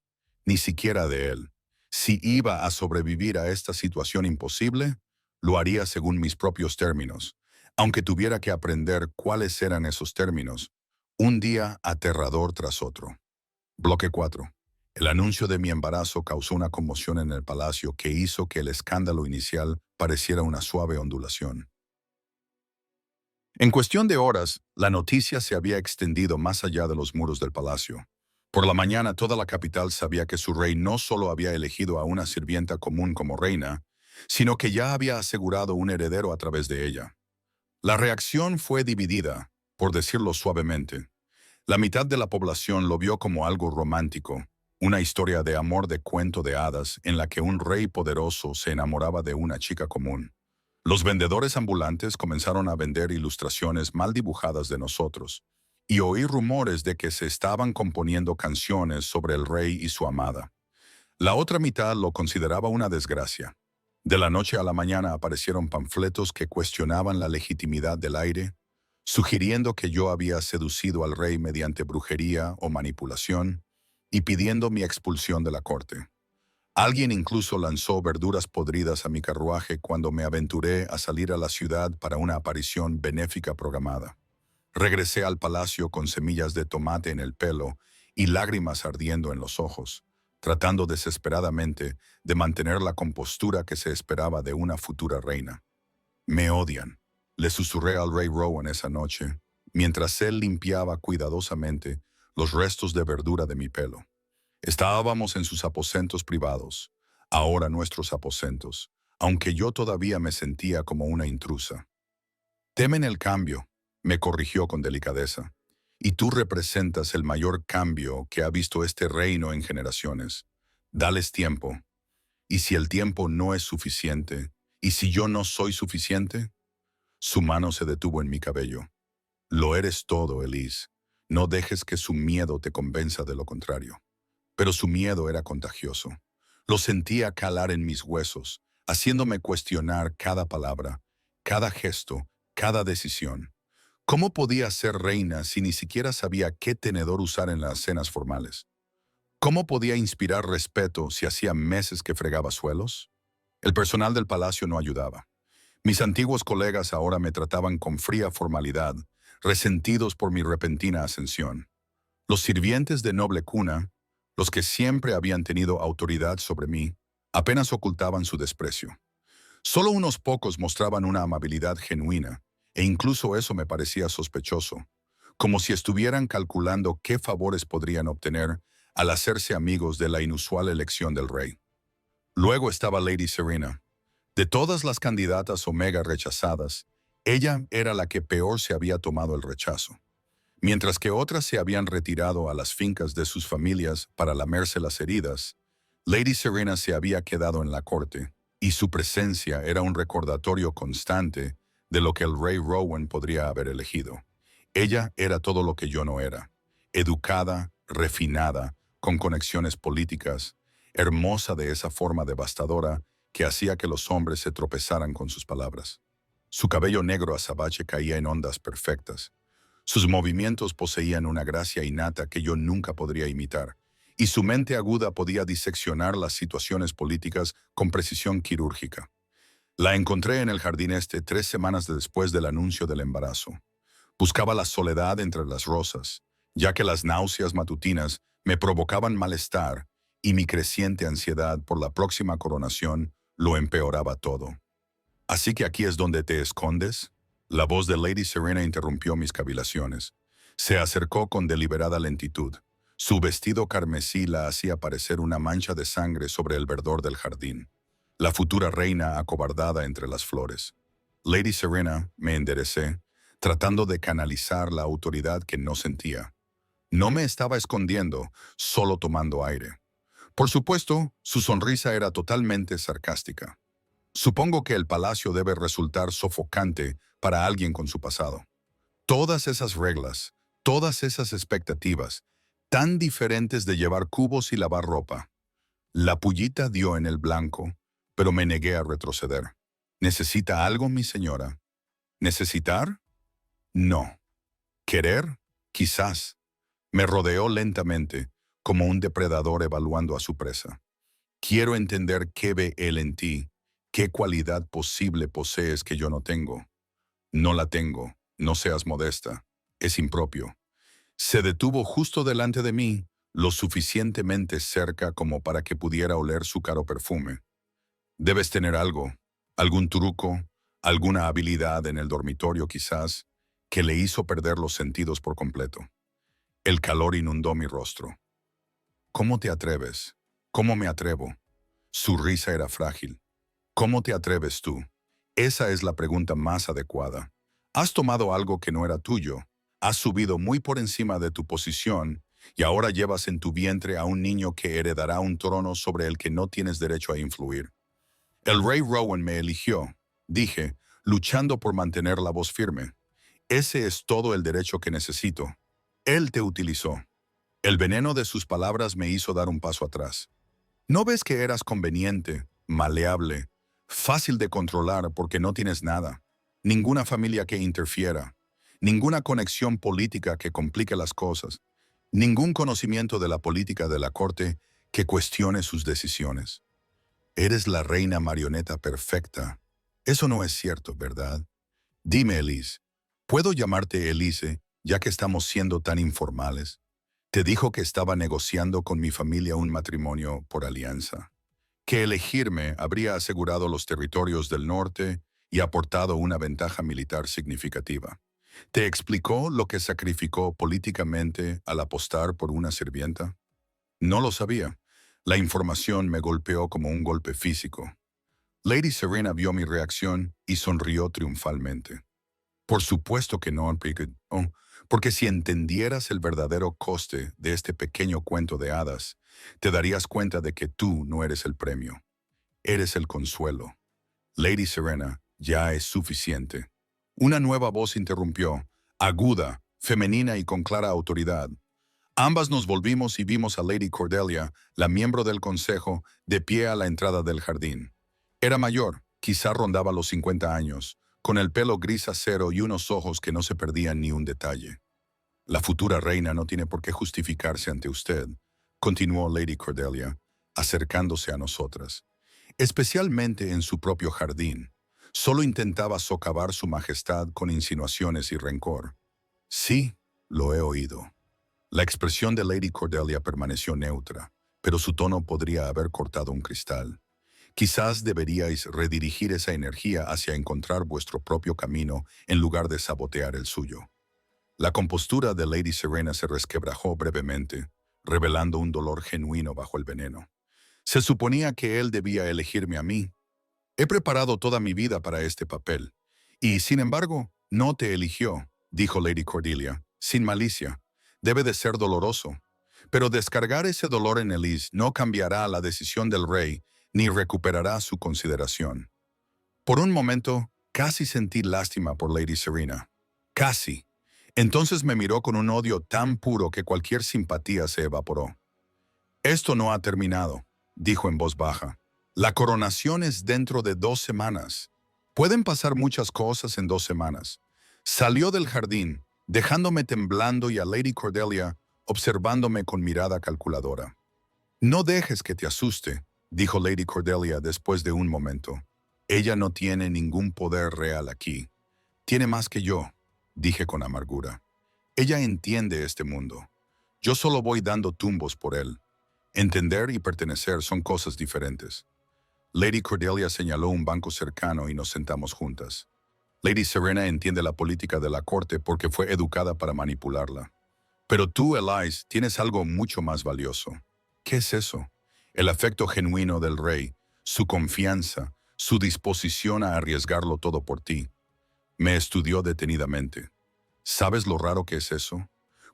ni siquiera de él. Si iba a sobrevivir a esta situación imposible, Lo haría según mis propios términos, aunque tuviera que aprender cuáles eran esos términos, un día aterrador tras otro. Bloque 4. El anuncio de mi embarazo causó una conmoción en el palacio que hizo que el escándalo inicial pareciera una suave ondulación. En cuestión de horas, la noticia se había extendido más allá de los muros del palacio. Por la mañana toda la capital sabía que su rey no solo había elegido a una sirvienta común como reina, sino que ya había asegurado un heredero a través de ella. La reacción fue dividida, por decirlo suavemente. La mitad de la población lo vio como algo romántico, una historia de amor de cuento de hadas en la que un rey poderoso se enamoraba de una chica común. Los vendedores ambulantes comenzaron a vender ilustraciones mal dibujadas de nosotros, y oí rumores de que se estaban componiendo canciones sobre el rey y su amada. La otra mitad lo consideraba una desgracia. De la noche a la mañana aparecieron panfletos que cuestionaban la legitimidad del aire, sugiriendo que yo había seducido al rey mediante brujería o manipulación, y pidiendo mi expulsión de la corte. Alguien incluso lanzó verduras podridas a mi carruaje cuando me aventuré a salir a la ciudad para una aparición benéfica programada. Regresé al palacio con semillas de tomate en el pelo y lágrimas ardiendo en los ojos, tratando desesperadamente de mantener la compostura que se esperaba de una futura reina. Me odian, le susurré al rey Rowan esa noche, mientras él limpiaba cuidadosamente los restos de verdura de mi pelo. Estábamos en sus aposentos privados, ahora nuestros aposentos, aunque yo todavía me sentía como una intrusa. Temen el cambio, me corrigió con delicadeza, y tú representas el mayor cambio que ha visto este reino en generaciones. Dales tiempo. ¿Y si el tiempo no es suficiente? ¿Y si yo no soy suficiente? Su mano se detuvo en mi cabello. Lo eres todo, Elise. No dejes que su miedo te convenza de lo contrario. Pero su miedo era contagioso. Lo sentía calar en mis huesos, haciéndome cuestionar cada palabra, cada gesto, cada decisión. ¿Cómo podía ser reina si ni siquiera sabía qué tenedor usar en las cenas formales? ¿Cómo podía inspirar respeto si hacía meses que fregaba suelos? El personal del palacio no ayudaba. Mis antiguos colegas ahora me trataban con fría formalidad, resentidos por mi repentina ascensión. Los sirvientes de noble cuna, los que siempre habían tenido autoridad sobre mí, apenas ocultaban su desprecio. Solo unos pocos mostraban una amabilidad genuina, e incluso eso me parecía sospechoso, como si estuvieran calculando qué favores podrían obtener al hacerse amigos de la inusual elección del rey. Luego estaba Lady Serena. De todas las candidatas Omega rechazadas, ella era la que peor se había tomado el rechazo. Mientras que otras se habían retirado a las fincas de sus familias para lamerse las heridas, Lady Serena se había quedado en la corte, y su presencia era un recordatorio constante de lo que el rey Rowan podría haber elegido. Ella era todo lo que yo no era: educada, refinada, con conexiones políticas, hermosa de esa forma devastadora que hacía que los hombres se tropezaran con sus palabras. Su cabello negro azabache caía en ondas perfectas. Sus movimientos poseían una gracia innata que yo nunca podría imitar, y su mente aguda podía diseccionar las situaciones políticas con precisión quirúrgica. La encontré en el jardín este 3 semanas después del anuncio del embarazo. Buscaba la soledad entre las rosas, ya que las náuseas matutinas me provocaban malestar y mi creciente ansiedad por la próxima coronación lo empeoraba todo. ¿Así que aquí es donde te escondes? La voz de Lady Serena interrumpió mis cavilaciones. Se acercó con deliberada lentitud. Su vestido carmesí la hacía parecer una mancha de sangre sobre el verdor del jardín. La futura reina acobardada entre las flores. Lady Serena, me enderecé, tratando de canalizar la autoridad que no sentía. No me estaba escondiendo, solo tomando aire. Por supuesto, su sonrisa era totalmente sarcástica. Supongo que el palacio debe resultar sofocante para alguien con su pasado. Todas esas reglas, todas esas expectativas, tan diferentes de llevar cubos y lavar ropa. La pullita dio en el blanco, pero me negué a retroceder. ¿Necesita algo, mi señora? ¿Necesitar? No. ¿Querer? Quizás. Me rodeó lentamente, como un depredador evaluando a su presa. Quiero entender qué ve él en ti, ¿Qué cualidad posible posees que yo no tengo? No la tengo, no seas modesta, es impropio. Se detuvo justo delante de mí, lo suficientemente cerca como para que pudiera oler su caro perfume. Debes tener algo, algún truco, alguna habilidad en el dormitorio quizás, que le hizo perder los sentidos por completo. El calor inundó mi rostro. ¿Cómo te atreves? ¿Cómo me atrevo? Su risa era frágil. ¿Cómo te atreves tú? Esa es la pregunta más adecuada. Has tomado algo que no era tuyo, has subido muy por encima de tu posición y ahora llevas en tu vientre a un niño que heredará un trono sobre el que no tienes derecho a influir. El rey Rowan me eligió, dije, luchando por mantener la voz firme. Ese es todo el derecho que necesito. Él te utilizó. El veneno de sus palabras me hizo dar un paso atrás. ¿No ves que eras conveniente, maleable, fácil de controlar porque no tienes nada? Ninguna familia que interfiera, ninguna conexión política que complique las cosas, ningún conocimiento de la política de la corte que cuestione sus decisiones. Eres la reina marioneta perfecta. Eso no es cierto, ¿verdad? Dime, Elise, ¿puedo llamarte Elise ya que estamos siendo tan informales? Te dijo que estaba negociando con mi familia un matrimonio por alianza, que elegirme habría asegurado los territorios del norte y aportado una ventaja militar significativa. ¿Te explicó lo que sacrificó políticamente al apostar por una sirvienta? No lo sabía. La información me golpeó como un golpe físico. Lady Serena vio mi reacción y sonrió triunfalmente. Por supuesto que no, Pickett. Oh, porque si entendieras el verdadero coste de este pequeño cuento de hadas, te darías cuenta de que tú no eres el premio. Eres el consuelo. Lady Serena, ya es suficiente. Una nueva voz interrumpió, aguda, femenina y con clara autoridad. Ambas nos volvimos y vimos a Lady Cordelia, la miembro del consejo, de pie a la entrada del jardín. Era mayor, quizá rondaba los 50 años, con el pelo gris acero y unos ojos que no se perdían ni un detalle. La futura reina no tiene por qué justificarse ante usted, continuó Lady Cordelia, acercándose a nosotras. Especialmente en su propio jardín. Solo intentaba socavar su majestad con insinuaciones y rencor. Sí, lo he oído. La expresión de Lady Cordelia permaneció neutra, pero su tono podría haber cortado un cristal. Quizás deberíais redirigir esa energía hacia encontrar vuestro propio camino en lugar de sabotear el suyo. La compostura de Lady Serena se resquebrajó brevemente, revelando un dolor genuino bajo el veneno. Se suponía que él debía elegirme a mí. He preparado toda mi vida para este papel. Y, sin embargo, no te eligió, dijo Lady Cordelia, sin malicia. Debe de ser doloroso. Pero descargar ese dolor en Elise no cambiará la decisión del rey ni recuperará su consideración. Por un momento, casi sentí lástima por Lady Serena. Casi. Entonces me miró con un odio tan puro que cualquier simpatía se evaporó. Esto no ha terminado, dijo en voz baja. La coronación es dentro de 2 semanas. Pueden pasar muchas cosas en 2 semanas. Salió del jardín, dejándome temblando y a Lady Cordelia observándome con mirada calculadora. No dejes que te asuste, dijo Lady Cordelia después de un momento. Ella no tiene ningún poder real aquí. Tiene más que yo, dije con amargura. Ella entiende este mundo. Yo solo voy dando tumbos por él. Entender y pertenecer son cosas diferentes. Lady Cordelia señaló un banco cercano y nos sentamos juntas. Lady Serena entiende la política de la corte porque fue educada para manipularla. Pero tú, Elise, tienes algo mucho más valioso. ¿Qué es eso? El afecto genuino del rey, su confianza, su disposición a arriesgarlo todo por ti. Me estudió detenidamente. ¿Sabes lo raro que es eso?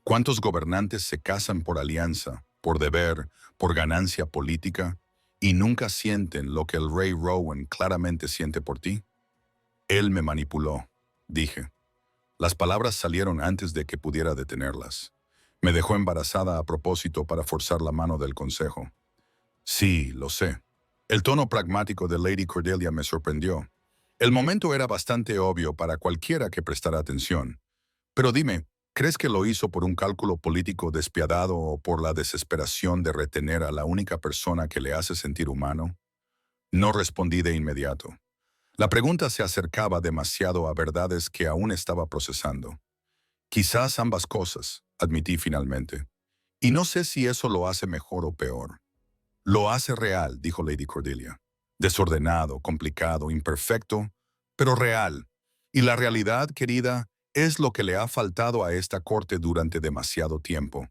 ¿Cuántos gobernantes se casan por alianza, por deber, por ganancia política, y nunca sienten lo que el rey Rowan claramente siente por ti? Él me manipuló, dije. Las palabras salieron antes de que pudiera detenerlas. Me dejó embarazada a propósito para forzar la mano del consejo. Sí, lo sé. El tono pragmático de Lady Cordelia me sorprendió. El momento era bastante obvio para cualquiera que prestara atención. Pero dime, ¿crees que lo hizo por un cálculo político despiadado o por la desesperación de retener a la única persona que le hace sentir humano? No respondí de inmediato. La pregunta se acercaba demasiado a verdades que aún estaba procesando. Quizás ambas cosas, admití finalmente. Y no sé si eso lo hace mejor o peor. Lo hace real, dijo Lady Cordelia. Desordenado, complicado, imperfecto, pero real. Y la realidad, querida, es lo que le ha faltado a esta corte durante demasiado tiempo.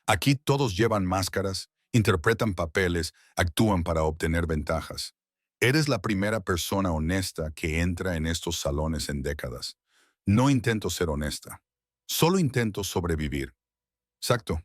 Aquí todos llevan máscaras, interpretan papeles, actúan para obtener ventajas. Eres la primera persona honesta que entra en estos salones en décadas. No intento ser honesta. Solo intento sobrevivir. Exacto.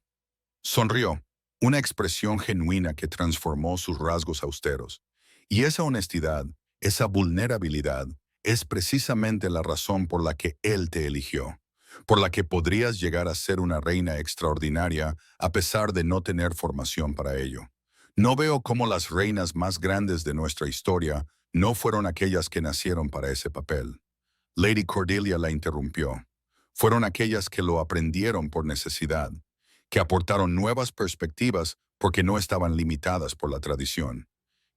Sonrió, una expresión genuina que transformó sus rasgos austeros. Y esa honestidad, esa vulnerabilidad, es precisamente la razón por la que él te eligió, por la que podrías llegar a ser una reina extraordinaria a pesar de no tener formación para ello. No veo cómo las reinas más grandes de nuestra historia no fueron aquellas que nacieron para ese papel. Lady Cordelia la interrumpió. Fueron aquellas que lo aprendieron por necesidad, que aportaron nuevas perspectivas porque no estaban limitadas por la tradición,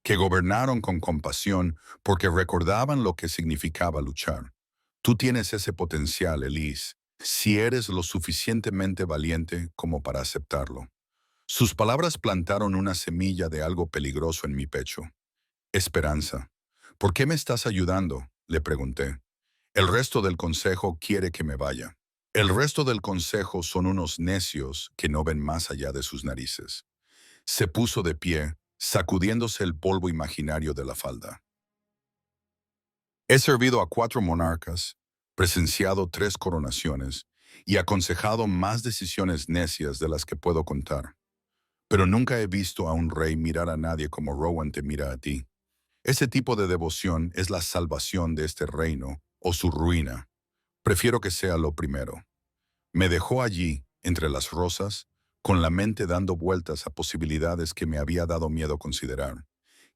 que gobernaron con compasión porque recordaban lo que significaba luchar. Tú tienes ese potencial, Elise, si eres lo suficientemente valiente como para aceptarlo. Sus palabras plantaron una semilla de algo peligroso en mi pecho. Esperanza. ¿Por qué me estás ayudando?, le pregunté. El resto del consejo quiere que me vaya. El resto del consejo son unos necios que no ven más allá de sus narices. Se puso de pie, sacudiéndose el polvo imaginario de la falda. He servido a 4 monarcas, presenciado 3 coronaciones y aconsejado más decisiones necias de las que puedo contar. Pero nunca he visto a un rey mirar a nadie como Rowan te mira a ti. Ese tipo de devoción es la salvación de este reino o su ruina. Prefiero que sea lo primero. Me dejó allí, entre las rosas, con la mente dando vueltas a posibilidades que me había dado miedo considerar.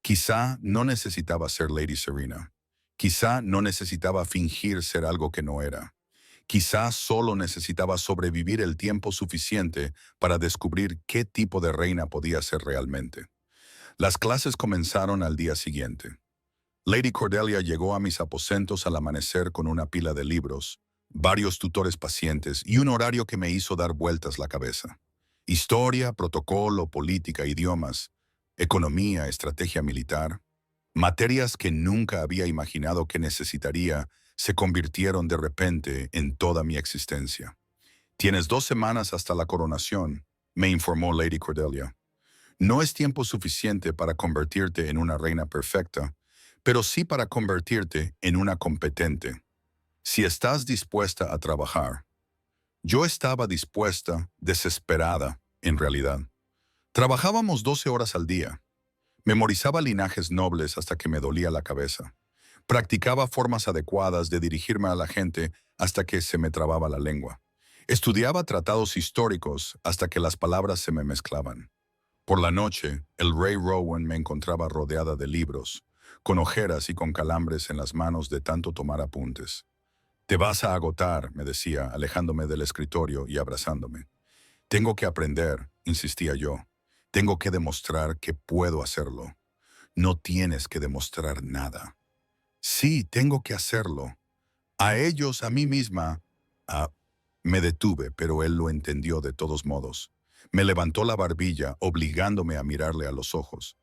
Quizá no necesitaba ser Lady Serena. Quizá no necesitaba fingir ser algo que no era. Quizá solo necesitaba sobrevivir el tiempo suficiente para descubrir qué tipo de reina podía ser realmente. Las clases comenzaron al día siguiente. Lady Cordelia llegó a mis aposentos al amanecer con una pila de libros, varios tutores pacientes y un horario que me hizo dar vueltas la cabeza. Historia, protocolo, política, idiomas, economía, estrategia militar. Materias que nunca había imaginado que necesitaría se convirtieron de repente en toda mi existencia. Tienes 2 semanas hasta la coronación, me informó Lady Cordelia. No es tiempo suficiente para convertirte en una reina perfecta, pero sí para convertirte en una competente. Si estás dispuesta a trabajar. Yo estaba dispuesta, desesperada, en realidad. Trabajábamos 12 horas al día. Memorizaba linajes nobles hasta que me dolía la cabeza. Practicaba formas adecuadas de dirigirme a la gente hasta que se me trababa la lengua. Estudiaba tratados históricos hasta que las palabras se me mezclaban. Por la noche, el rey Rowan me encontraba rodeada de libros, con ojeras y con calambres en las manos de tanto tomar apuntes. Te vas a agotar, me decía, alejándome del escritorio y abrazándome. Tengo que aprender, insistía yo. Tengo que demostrar que puedo hacerlo. No tienes que demostrar nada. Sí, tengo que hacerlo. A ellos, a mí misma. Ah, me detuve, pero él lo entendió de todos modos. Me levantó la barbilla, obligándome a mirarle a los ojos.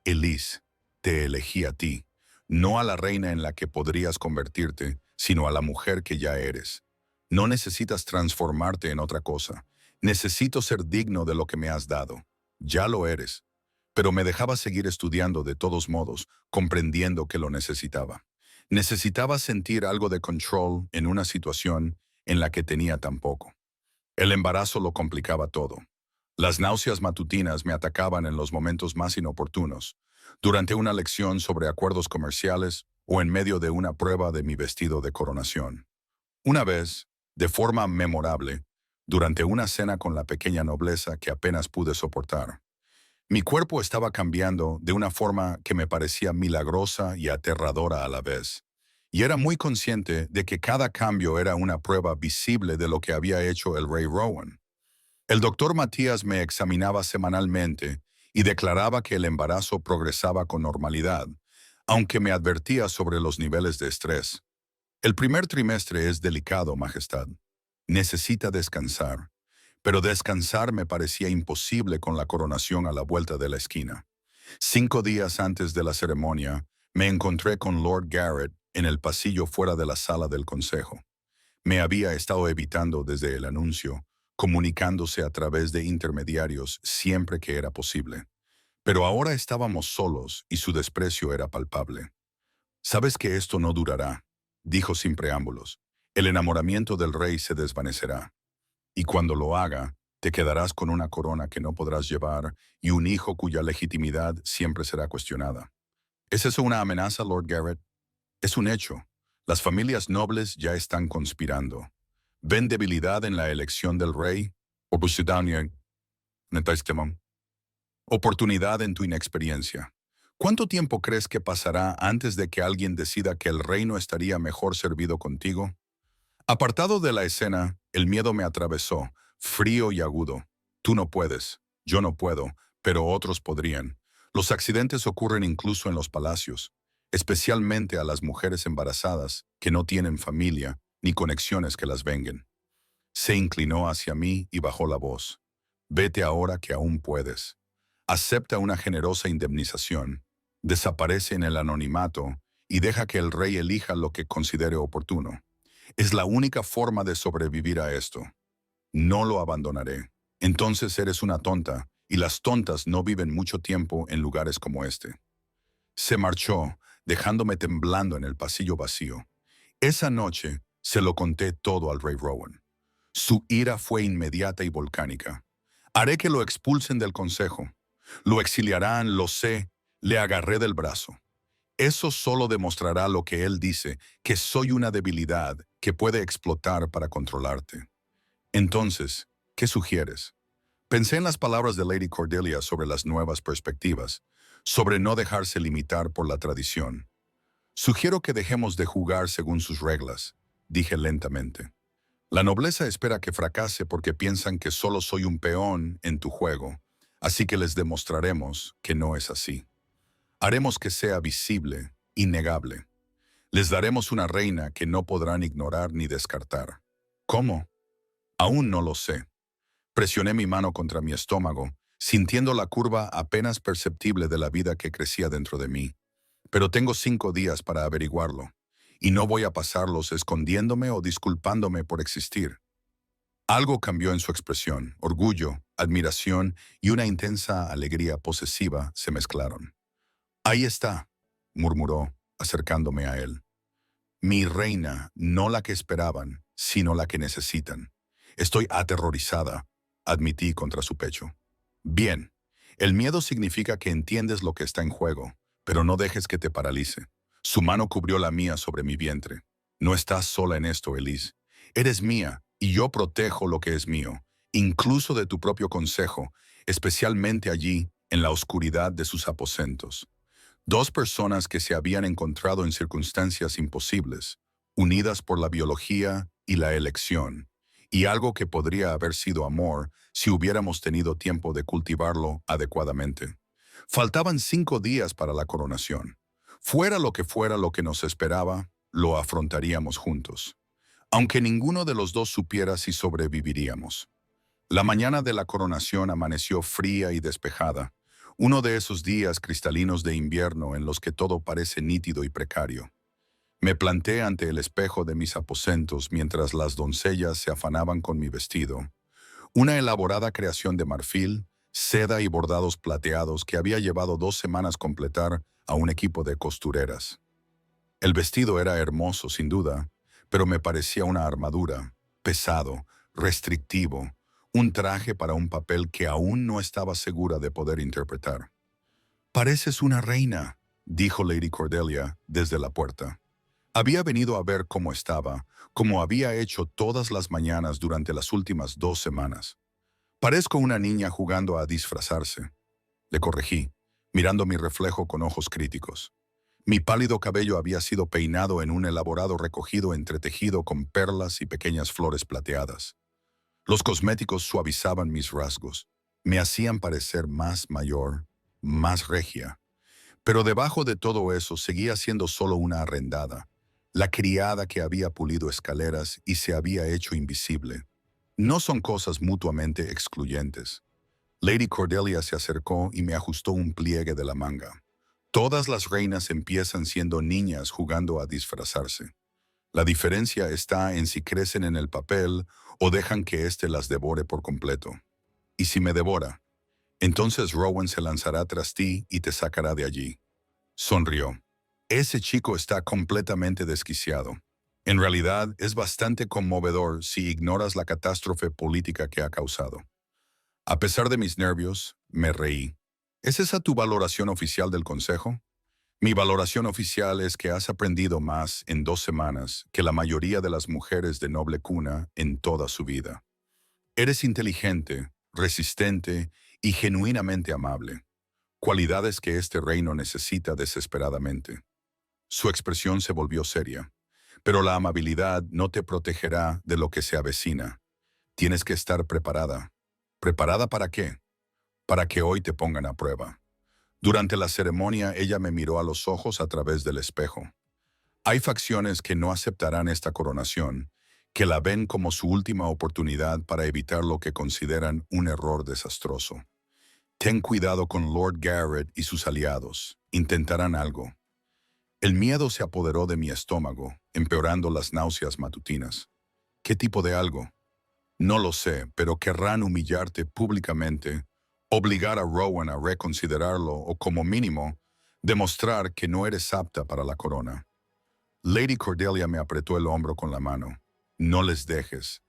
Elise, te elegí a ti, no a la reina en la que podrías convertirte, sino a la mujer que ya eres. No necesitas transformarte en otra cosa. Necesito ser digno de lo que me has dado. Ya lo eres. Pero me dejaba seguir estudiando de todos modos, comprendiendo que lo necesitaba. Necesitaba sentir algo de control en una situación en la que tenía tan poco. El embarazo lo complicaba todo. Las náuseas matutinas me atacaban en los momentos más inoportunos, durante una lección sobre acuerdos comerciales o en medio de una prueba de mi vestido de coronación. Una vez, de forma memorable, durante una cena con la pequeña nobleza que apenas pude soportar. Mi cuerpo estaba cambiando de una forma que me parecía milagrosa y aterradora a la vez. Y era muy consciente de que cada cambio era una prueba visible de lo que había hecho el rey Rowan. El doctor Matías me examinaba semanalmente y declaraba que el embarazo progresaba con normalidad, aunque me advertía sobre los niveles de estrés. El primer trimestre es delicado, Majestad. Necesita descansar, pero descansar me parecía imposible con la coronación a la vuelta de la esquina. 5 días antes de la ceremonia, me encontré con Lord Garrett en el pasillo fuera de la sala del consejo. Me había estado evitando desde el anuncio, comunicándose a través de intermediarios siempre que era posible. Pero ahora estábamos solos y su desprecio era palpable. «Sabes que esto no durará», dijo sin preámbulos. «El enamoramiento del rey se desvanecerá. Y cuando lo haga, te quedarás con una corona que no podrás llevar y un hijo cuya legitimidad siempre será cuestionada». ¿Es eso una amenaza, Lord Garrett? Es un hecho. Las familias nobles ya están conspirando. ¿Ven debilidad en la elección del rey? Oportunidad en tu inexperiencia. ¿Cuánto tiempo crees que pasará antes de que alguien decida que el reino estaría mejor servido contigo? Apartado de la escena, el miedo me atravesó, frío y agudo. Tú no puedes, yo no puedo, pero otros podrían. Los accidentes ocurren incluso en los palacios, especialmente a las mujeres embarazadas que no tienen familia ni conexiones que las vengan. Se inclinó hacia mí y bajó la voz. Vete ahora que aún puedes. Acepta una generosa indemnización, desaparece en el anonimato y deja que el rey elija lo que considere oportuno. Es la única forma de sobrevivir a esto. No lo abandonaré. Entonces eres una tonta, y las tontas no viven mucho tiempo en lugares como este. Se marchó, dejándome temblando en el pasillo vacío. Esa noche se lo conté todo al rey Rowan. Su ira fue inmediata y volcánica. Haré que lo expulsen del consejo. Lo exiliarán, lo sé. Le agarré del brazo. Eso solo demostrará lo que él dice, que soy una debilidad que puede explotar para controlarte. Entonces, ¿qué sugieres? Pensé en las palabras de Lady Cordelia sobre las nuevas perspectivas, sobre no dejarse limitar por la tradición. Sugiero que dejemos de jugar según sus reglas, dije lentamente. La nobleza espera que fracase porque piensan que solo soy un peón en tu juego, así que les demostraremos que no es así. Haremos que sea visible, innegable. Les daremos una reina que no podrán ignorar ni descartar. ¿Cómo? Aún no lo sé. Presioné mi mano contra mi estómago, sintiendo la curva apenas perceptible de la vida que crecía dentro de mí. Pero tengo 5 días para averiguarlo, y no voy a pasarlos escondiéndome o disculpándome por existir. Algo cambió en su expresión. Orgullo, admiración y una intensa alegría posesiva se mezclaron. «Ahí está», murmuró, acercándome a él. «Mi reina, no la que esperaban, sino la que necesitan. Estoy aterrorizada», admití contra su pecho. «Bien, el miedo significa que entiendes lo que está en juego, pero no dejes que te paralice». Su mano cubrió la mía sobre mi vientre. «No estás sola en esto, Elise. Eres mía, y yo protejo lo que es mío, incluso de tu propio consejo, especialmente allí, en la oscuridad de sus aposentos». 2 personas que se habían encontrado en circunstancias imposibles, unidas por la biología y la elección, y algo que podría haber sido amor si hubiéramos tenido tiempo de cultivarlo adecuadamente. Faltaban 5 días para la coronación. Fuera lo que nos esperaba, lo afrontaríamos juntos, aunque ninguno de los dos supiera si sobreviviríamos. La mañana de la coronación amaneció fría y despejada, uno de esos días cristalinos de invierno en los que todo parece nítido y precario. Me planté ante el espejo de mis aposentos mientras las doncellas se afanaban con mi vestido, una elaborada creación de marfil, seda y bordados plateados que había llevado 2 semanas completar a un equipo de costureras. El vestido era hermoso, sin duda, pero me parecía una armadura, pesado, restrictivo, un traje para un papel que aún no estaba segura de poder interpretar. «Pareces una reina», dijo Lady Cordelia desde la puerta. Había venido a ver cómo estaba, como había hecho todas las mañanas durante las últimas 2 semanas. «Parezco una niña jugando a disfrazarse», le corregí, mirando mi reflejo con ojos críticos. Mi pálido cabello había sido peinado en un elaborado recogido entretejido con perlas y pequeñas flores plateadas. Los cosméticos suavizaban mis rasgos. Me hacían parecer más mayor, más regia. Pero debajo de todo eso seguía siendo solo una arrendada, la criada que había pulido escaleras y se había hecho invisible. No son cosas mutuamente excluyentes. Lady Cordelia se acercó y me ajustó un pliegue de la manga. Todas las reinas empiezan siendo niñas jugando a disfrazarse. La diferencia está en si crecen en el papel o dejan que éste las devore por completo. Y si me devora, entonces Rowan se lanzará tras ti y te sacará de allí. Sonrió. Ese chico está completamente desquiciado. En realidad, es bastante conmovedor si ignoras la catástrofe política que ha causado. A pesar de mis nervios, me reí. ¿Es esa tu valoración oficial del consejo? Mi valoración oficial es que has aprendido más en 2 semanas que la mayoría de las mujeres de noble cuna en toda su vida. Eres inteligente, resistente y genuinamente amable, cualidades que este reino necesita desesperadamente. Su expresión se volvió seria. Pero la amabilidad no te protegerá de lo que se avecina. Tienes que estar preparada. ¿Preparada para qué? Para que hoy te pongan a prueba. Durante la ceremonia ella me miró a los ojos a través del espejo. Hay facciones que no aceptarán esta coronación, que la ven como su última oportunidad para evitar lo que consideran un error desastroso. Ten cuidado con Lord Garrett y sus aliados. Intentarán algo. El miedo se apoderó de mi estómago, empeorando las náuseas matutinas. ¿Qué tipo de algo? No lo sé, pero querrán humillarte públicamente, obligar a Rowan a reconsiderarlo o, como mínimo, demostrar que no eres apta para la corona. Lady Cordelia me apretó el hombro con la mano. No les dejes.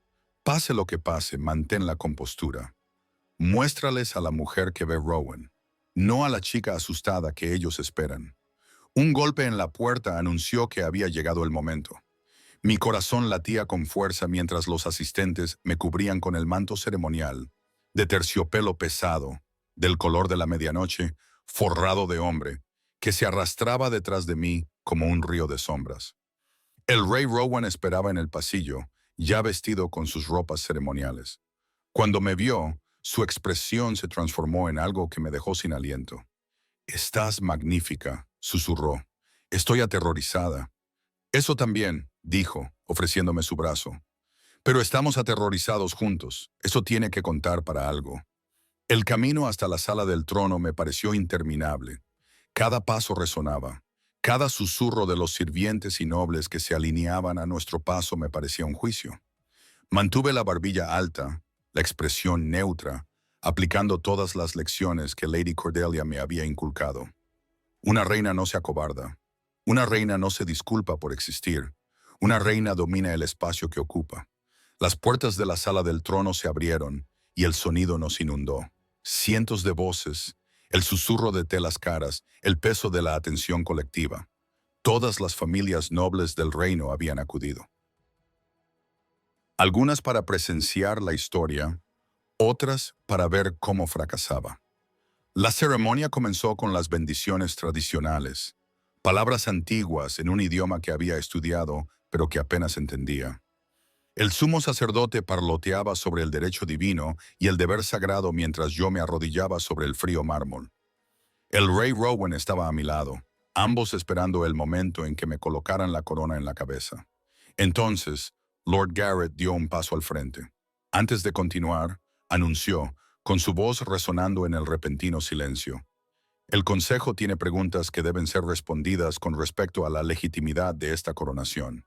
Pase lo que pase, mantén la compostura. Muéstrales a la mujer que ve Rowan, no a la chica asustada que ellos esperan. Un golpe en la puerta anunció que había llegado el momento. Mi corazón latía con fuerza mientras los asistentes me cubrían con el manto ceremonial, de terciopelo pesado, del color de la medianoche, forrado de hombre, que se arrastraba detrás de mí como un río de sombras. El rey Rowan esperaba en el pasillo, ya vestido con sus ropas ceremoniales. Cuando me vio, su expresión se transformó en algo que me dejó sin aliento. «Estás magnífica», susurró. «Estoy aterrorizada». «Eso también», dijo, ofreciéndome su brazo. «Pero estamos aterrorizados juntos. Eso tiene que contar para algo». El camino hasta la sala del trono me pareció interminable. Cada paso resonaba. Cada susurro de los sirvientes y nobles que se alineaban a nuestro paso me parecía un juicio. Mantuve la barbilla alta, la expresión neutra, aplicando todas las lecciones que Lady Cordelia me había inculcado. Una reina no se acobarda. Una reina no se disculpa por existir. Una reina domina el espacio que ocupa. Las puertas de la sala del trono se abrieron y el sonido nos inundó. Cientos de voces, el susurro de telas caras, el peso de la atención colectiva. Todas las familias nobles del reino habían acudido. Algunas para presenciar la historia, otras para ver cómo fracasaba. La ceremonia comenzó con las bendiciones tradicionales, palabras antiguas en un idioma que había estudiado, pero que apenas entendía. El sumo sacerdote parloteaba sobre el derecho divino y el deber sagrado mientras yo me arrodillaba sobre el frío mármol. El rey Rowan estaba a mi lado, ambos esperando el momento en que me colocaran la corona en la cabeza. Entonces, Lord Garrett dio un paso al frente. Antes de continuar, anunció, con su voz resonando en el repentino silencio: «El Consejo tiene preguntas que deben ser respondidas con respecto a la legitimidad de esta coronación».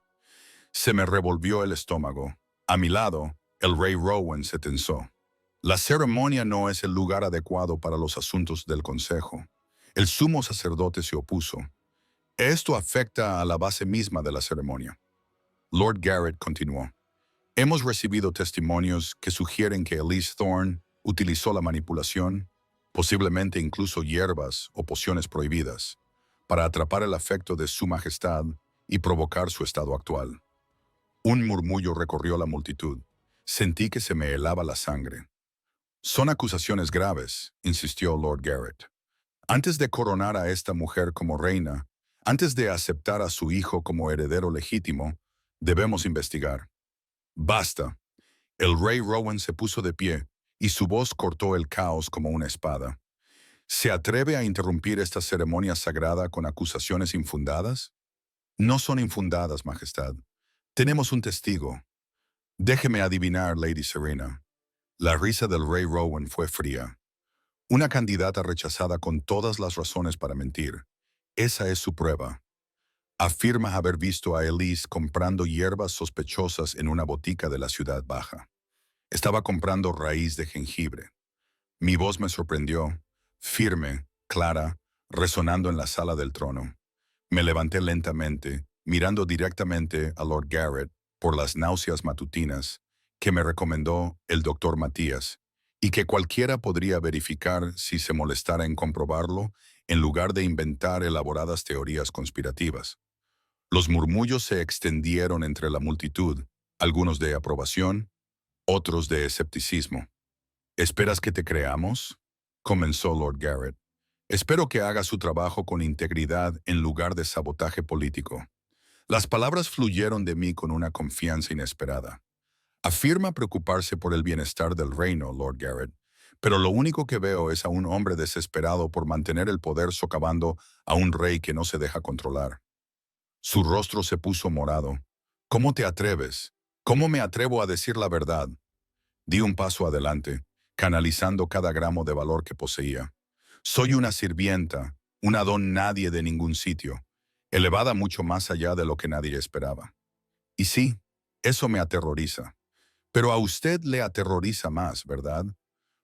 Se me revolvió el estómago. A mi lado, el rey Rowan se tensó. La ceremonia no es el lugar adecuado para los asuntos del Consejo. El sumo sacerdote se opuso. Esto afecta a la base misma de la ceremonia. Lord Garrett continuó. Hemos recibido testimonios que sugieren que Elise Thorne utilizó la manipulación, posiblemente incluso hierbas o pociones prohibidas, para atrapar el afecto de Su Majestad y provocar su estado actual. Un murmullo recorrió la multitud. Sentí que se me helaba la sangre. «Son acusaciones graves», insistió Lord Garrett. «Antes de coronar a esta mujer como reina, antes de aceptar a su hijo como heredero legítimo, debemos investigar». «Basta». El rey Rowan se puso de pie y su voz cortó el caos como una espada. ¿Se atreve a interrumpir esta ceremonia sagrada con acusaciones infundadas? No son infundadas, Majestad. Tenemos un testigo. Déjeme adivinar, Lady Serena. La risa del rey Rowan fue fría. Una candidata rechazada con todas las razones para mentir. Esa es su prueba. Afirma haber visto a Elise comprando hierbas sospechosas en una botica de la ciudad baja. Estaba comprando raíz de jengibre. Mi voz me sorprendió, firme, clara, resonando en la sala del trono. Me levanté lentamente, mirando directamente a Lord Garrett por las náuseas matutinas que me recomendó el doctor Matías, y que cualquiera podría verificar si se molestara en comprobarlo en lugar de inventar elaboradas teorías conspirativas. Los murmullos se extendieron entre la multitud, algunos de aprobación, otros de escepticismo. ¿Esperas que te creamos?, comenzó Lord Garrett. Espero que haga su trabajo con integridad en lugar de sabotaje político. Las palabras fluyeron de mí con una confianza inesperada. Afirma preocuparse por el bienestar del reino, Lord Garrett, pero lo único que veo es a un hombre desesperado por mantener el poder socavando a un rey que no se deja controlar. Su rostro se puso morado. ¿Cómo te atreves? ¿Cómo me atrevo a decir la verdad? Di un paso adelante, canalizando cada gramo de valor que poseía. Soy una sirvienta, una don nadie de ningún sitio, elevada mucho más allá de lo que nadie esperaba. Y sí, eso me aterroriza. Pero a usted le aterroriza más, ¿verdad?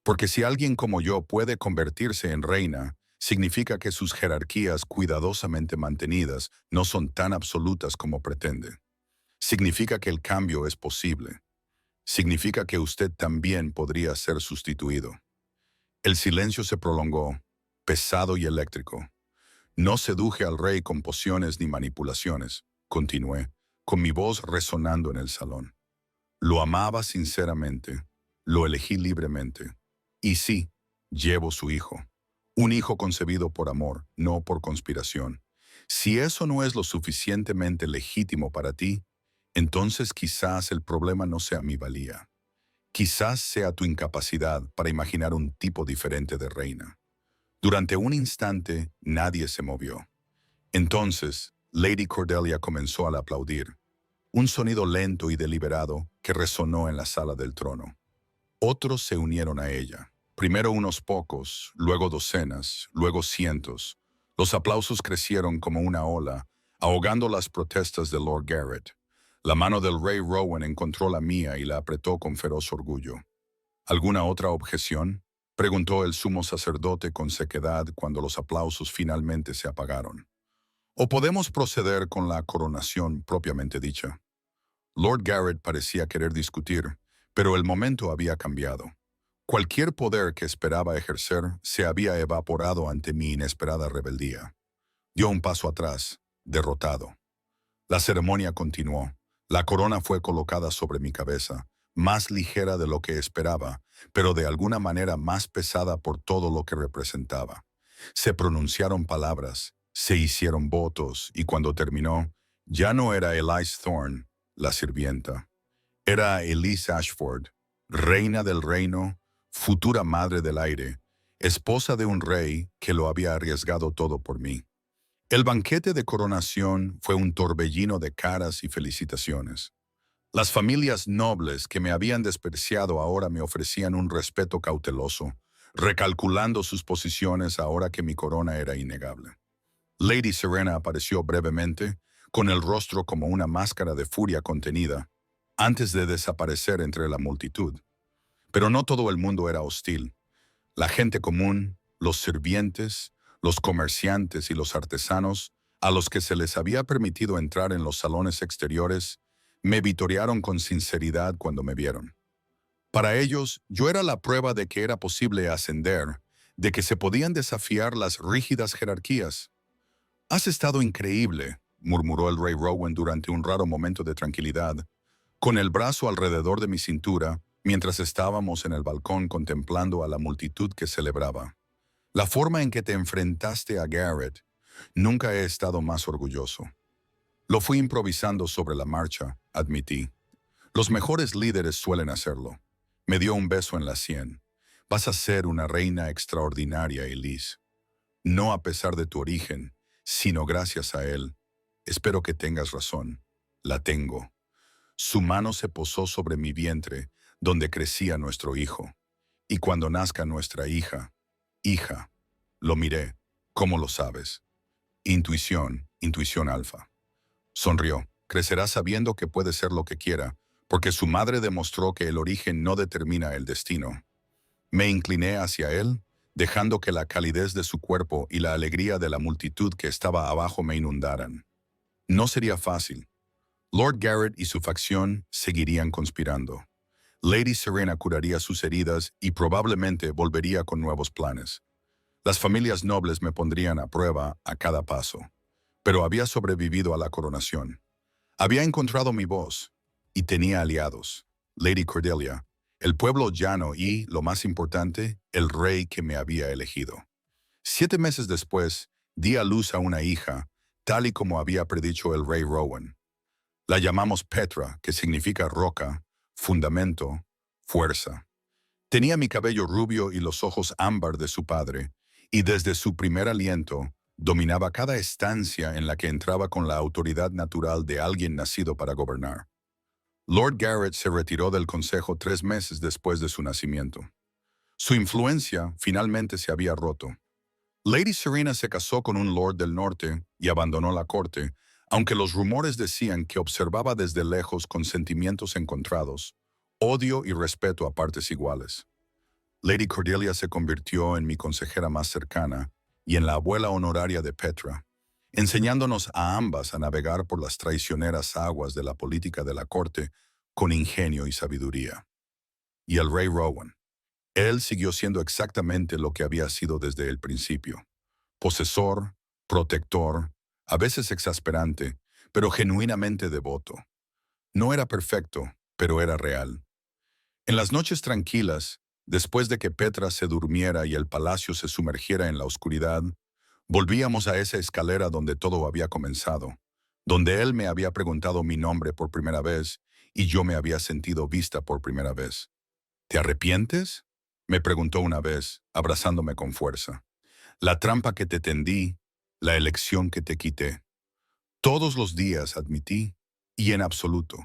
Porque si alguien como yo puede convertirse en reina, significa que sus jerarquías cuidadosamente mantenidas no son tan absolutas como pretende. Significa que el cambio es posible. Significa que usted también podría ser sustituido. El silencio se prolongó, pesado y eléctrico. No seduje al rey con pociones ni manipulaciones, continué, con mi voz resonando en el salón. Lo amaba sinceramente, lo elegí libremente. Y sí, llevo su hijo. Un hijo concebido por amor, no por conspiración. Si eso no es lo suficientemente legítimo para ti, entonces quizás el problema no sea mi valía. Quizás sea tu incapacidad para imaginar un tipo diferente de reina. Durante un instante, nadie se movió. Entonces, Lady Cordelia comenzó a aplaudir. Un sonido lento y deliberado que resonó en la sala del trono. Otros se unieron a ella. Primero unos pocos, luego docenas, luego cientos. Los aplausos crecieron como una ola, ahogando las protestas de Lord Garrett. La mano del rey Rowan encontró la mía y la apretó con feroz orgullo. ¿Alguna otra objeción?, preguntó el sumo sacerdote con sequedad cuando los aplausos finalmente se apagaron. ¿O podemos proceder con la coronación propiamente dicha? Lord Garrett parecía querer discutir, pero el momento había cambiado. Cualquier poder que esperaba ejercer se había evaporado ante mi inesperada rebeldía. Dio un paso atrás, derrotado. La ceremonia continuó. La corona fue colocada sobre mi cabeza, más ligera de lo que esperaba, pero de alguna manera más pesada por todo lo que representaba. Se pronunciaron palabras, se hicieron votos, y cuando terminó, ya no era Elise Thorne, la sirvienta. Era Elise Ashford, reina del reino, futura madre del aire, esposa de un rey que lo había arriesgado todo por mí. El banquete de coronación fue un torbellino de caras y felicitaciones. Las familias nobles que me habían despreciado ahora me ofrecían un respeto cauteloso, recalculando sus posiciones ahora que mi corona era innegable. Lady Serena apareció brevemente, con el rostro como una máscara de furia contenida, antes de desaparecer entre la multitud. Pero no todo el mundo era hostil. La gente común, los sirvientes, los comerciantes y los artesanos, a los que se les había permitido entrar en los salones exteriores, me vitorearon con sinceridad cuando me vieron. Para ellos, yo era la prueba de que era posible ascender, de que se podían desafiar las rígidas jerarquías. «Has estado increíble», murmuró el rey Rowan durante un raro momento de tranquilidad, con el brazo alrededor de mi cintura, mientras estábamos en el balcón contemplando a la multitud que celebraba. «La forma en que te enfrentaste a Garrett, nunca he estado más orgulloso». Lo fui improvisando sobre la marcha, admití. Los mejores líderes suelen hacerlo. Me dio un beso en la sien. Vas a ser una reina extraordinaria, Elise. No a pesar de tu origen, sino gracias a él. Espero que tengas razón. La tengo. Su mano se posó sobre mi vientre, donde crecía nuestro hijo. Y cuando nazca nuestra hija, lo miré. ¿Cómo lo sabes? Intuición, intuición alfa. Sonrió. Crecerá sabiendo que puede ser lo que quiera, porque su madre demostró que el origen no determina el destino. Me incliné hacia él, dejando que la calidez de su cuerpo y la alegría de la multitud que estaba abajo me inundaran. No sería fácil. Lord Garrett y su facción seguirían conspirando. Lady Serena curaría sus heridas y probablemente volvería con nuevos planes. Las familias nobles me pondrían a prueba a cada paso, pero había sobrevivido a la coronación. Había encontrado mi voz y tenía aliados. Lady Cordelia, el pueblo llano y, lo más importante, el rey que me había elegido. 7 meses después, di a luz a una hija, tal y como había predicho el rey Rowan. La llamamos Petra, que significa roca, fundamento, fuerza. Tenía mi cabello rubio y los ojos ámbar de su padre, y desde su primer aliento, dominaba cada estancia en la que entraba con la autoridad natural de alguien nacido para gobernar. Lord Garrett se retiró del consejo 3 meses después de su nacimiento. Su influencia finalmente se había roto. Lady Serena se casó con un lord del norte y abandonó la corte, aunque los rumores decían que observaba desde lejos con sentimientos encontrados, odio y respeto a partes iguales. Lady Cordelia se convirtió en mi consejera más cercana y en la abuela honoraria de Petra, enseñándonos a ambas a navegar por las traicioneras aguas de la política de la corte con ingenio y sabiduría. Y el rey Rowan. Él siguió siendo exactamente lo que había sido desde el principio. Posesor, protector, a veces exasperante, pero genuinamente devoto. No era perfecto, pero era real. En las noches tranquilas, después de que Petra se durmiera y el palacio se sumergiera en la oscuridad, volvíamos a esa escalera donde todo había comenzado, donde él me había preguntado mi nombre por primera vez y yo me había sentido vista por primera vez. ¿Te arrepientes?, me preguntó una vez, abrazándome con fuerza. La trampa que te tendí, la elección que te quité. Todos los días admití, y en absoluto.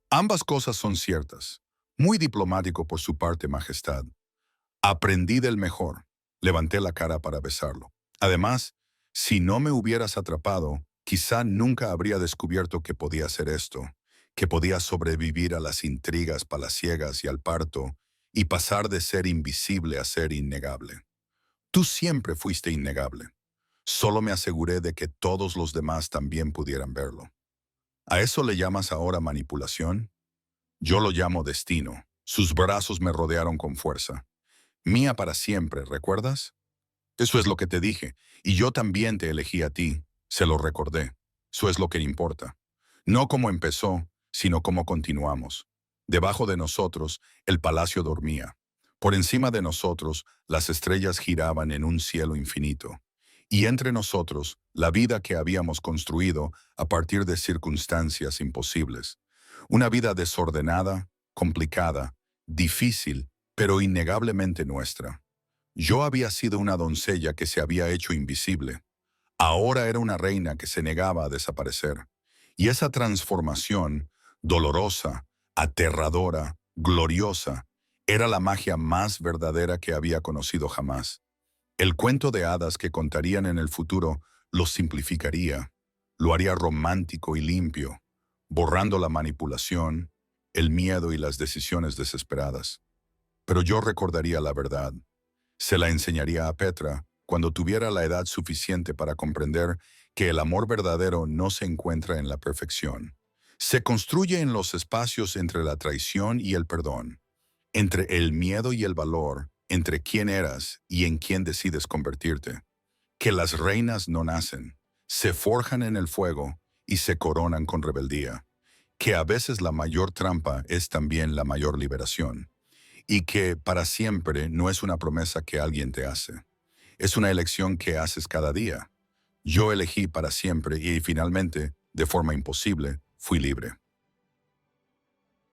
Ambas cosas son ciertas. Muy diplomático por su parte, Majestad. Aprendí del mejor. Levanté la cara para besarlo. Además, si no me hubieras atrapado, quizá nunca habría descubierto que podía hacer esto, que podía sobrevivir a las intrigas palaciegas y al parto, y pasar de ser invisible a ser innegable. Tú siempre fuiste innegable. Solo me aseguré de que todos los demás también pudieran verlo. ¿A eso le llamas ahora manipulación? Yo lo llamo destino. Sus brazos me rodearon con fuerza. Mía para siempre, ¿recuerdas? Eso es lo que te dije, y yo también te elegí a ti. Se lo recordé. Eso es lo que importa. No cómo empezó, sino cómo continuamos. Debajo de nosotros, el palacio dormía. Por encima de nosotros, las estrellas giraban en un cielo infinito. Y entre nosotros, la vida que habíamos construido a partir de circunstancias imposibles. Una vida desordenada, complicada, difícil, pero innegablemente nuestra. Yo había sido una doncella que se había hecho invisible. Ahora era una reina que se negaba a desaparecer. Y esa transformación, dolorosa, aterradora, gloriosa, era la magia más verdadera que había conocido jamás. El cuento de hadas que contarían en el futuro lo simplificaría, lo haría romántico y limpio, borrando la manipulación, el miedo y las decisiones desesperadas. Pero yo recordaría la verdad. Se la enseñaría a Petra cuando tuviera la edad suficiente para comprender que el amor verdadero no se encuentra en la perfección. Se construye en los espacios entre la traición y el perdón, entre el miedo y el valor, entre quién eras y en quién decides convertirte. Que las reinas no nacen, se forjan en el fuego y se coronan con rebeldía. Que a veces la mayor trampa es también la mayor liberación. Y que para siempre no es una promesa que alguien te hace. Es una elección que haces cada día. Yo elegí para siempre y finalmente, de forma imposible, fui libre.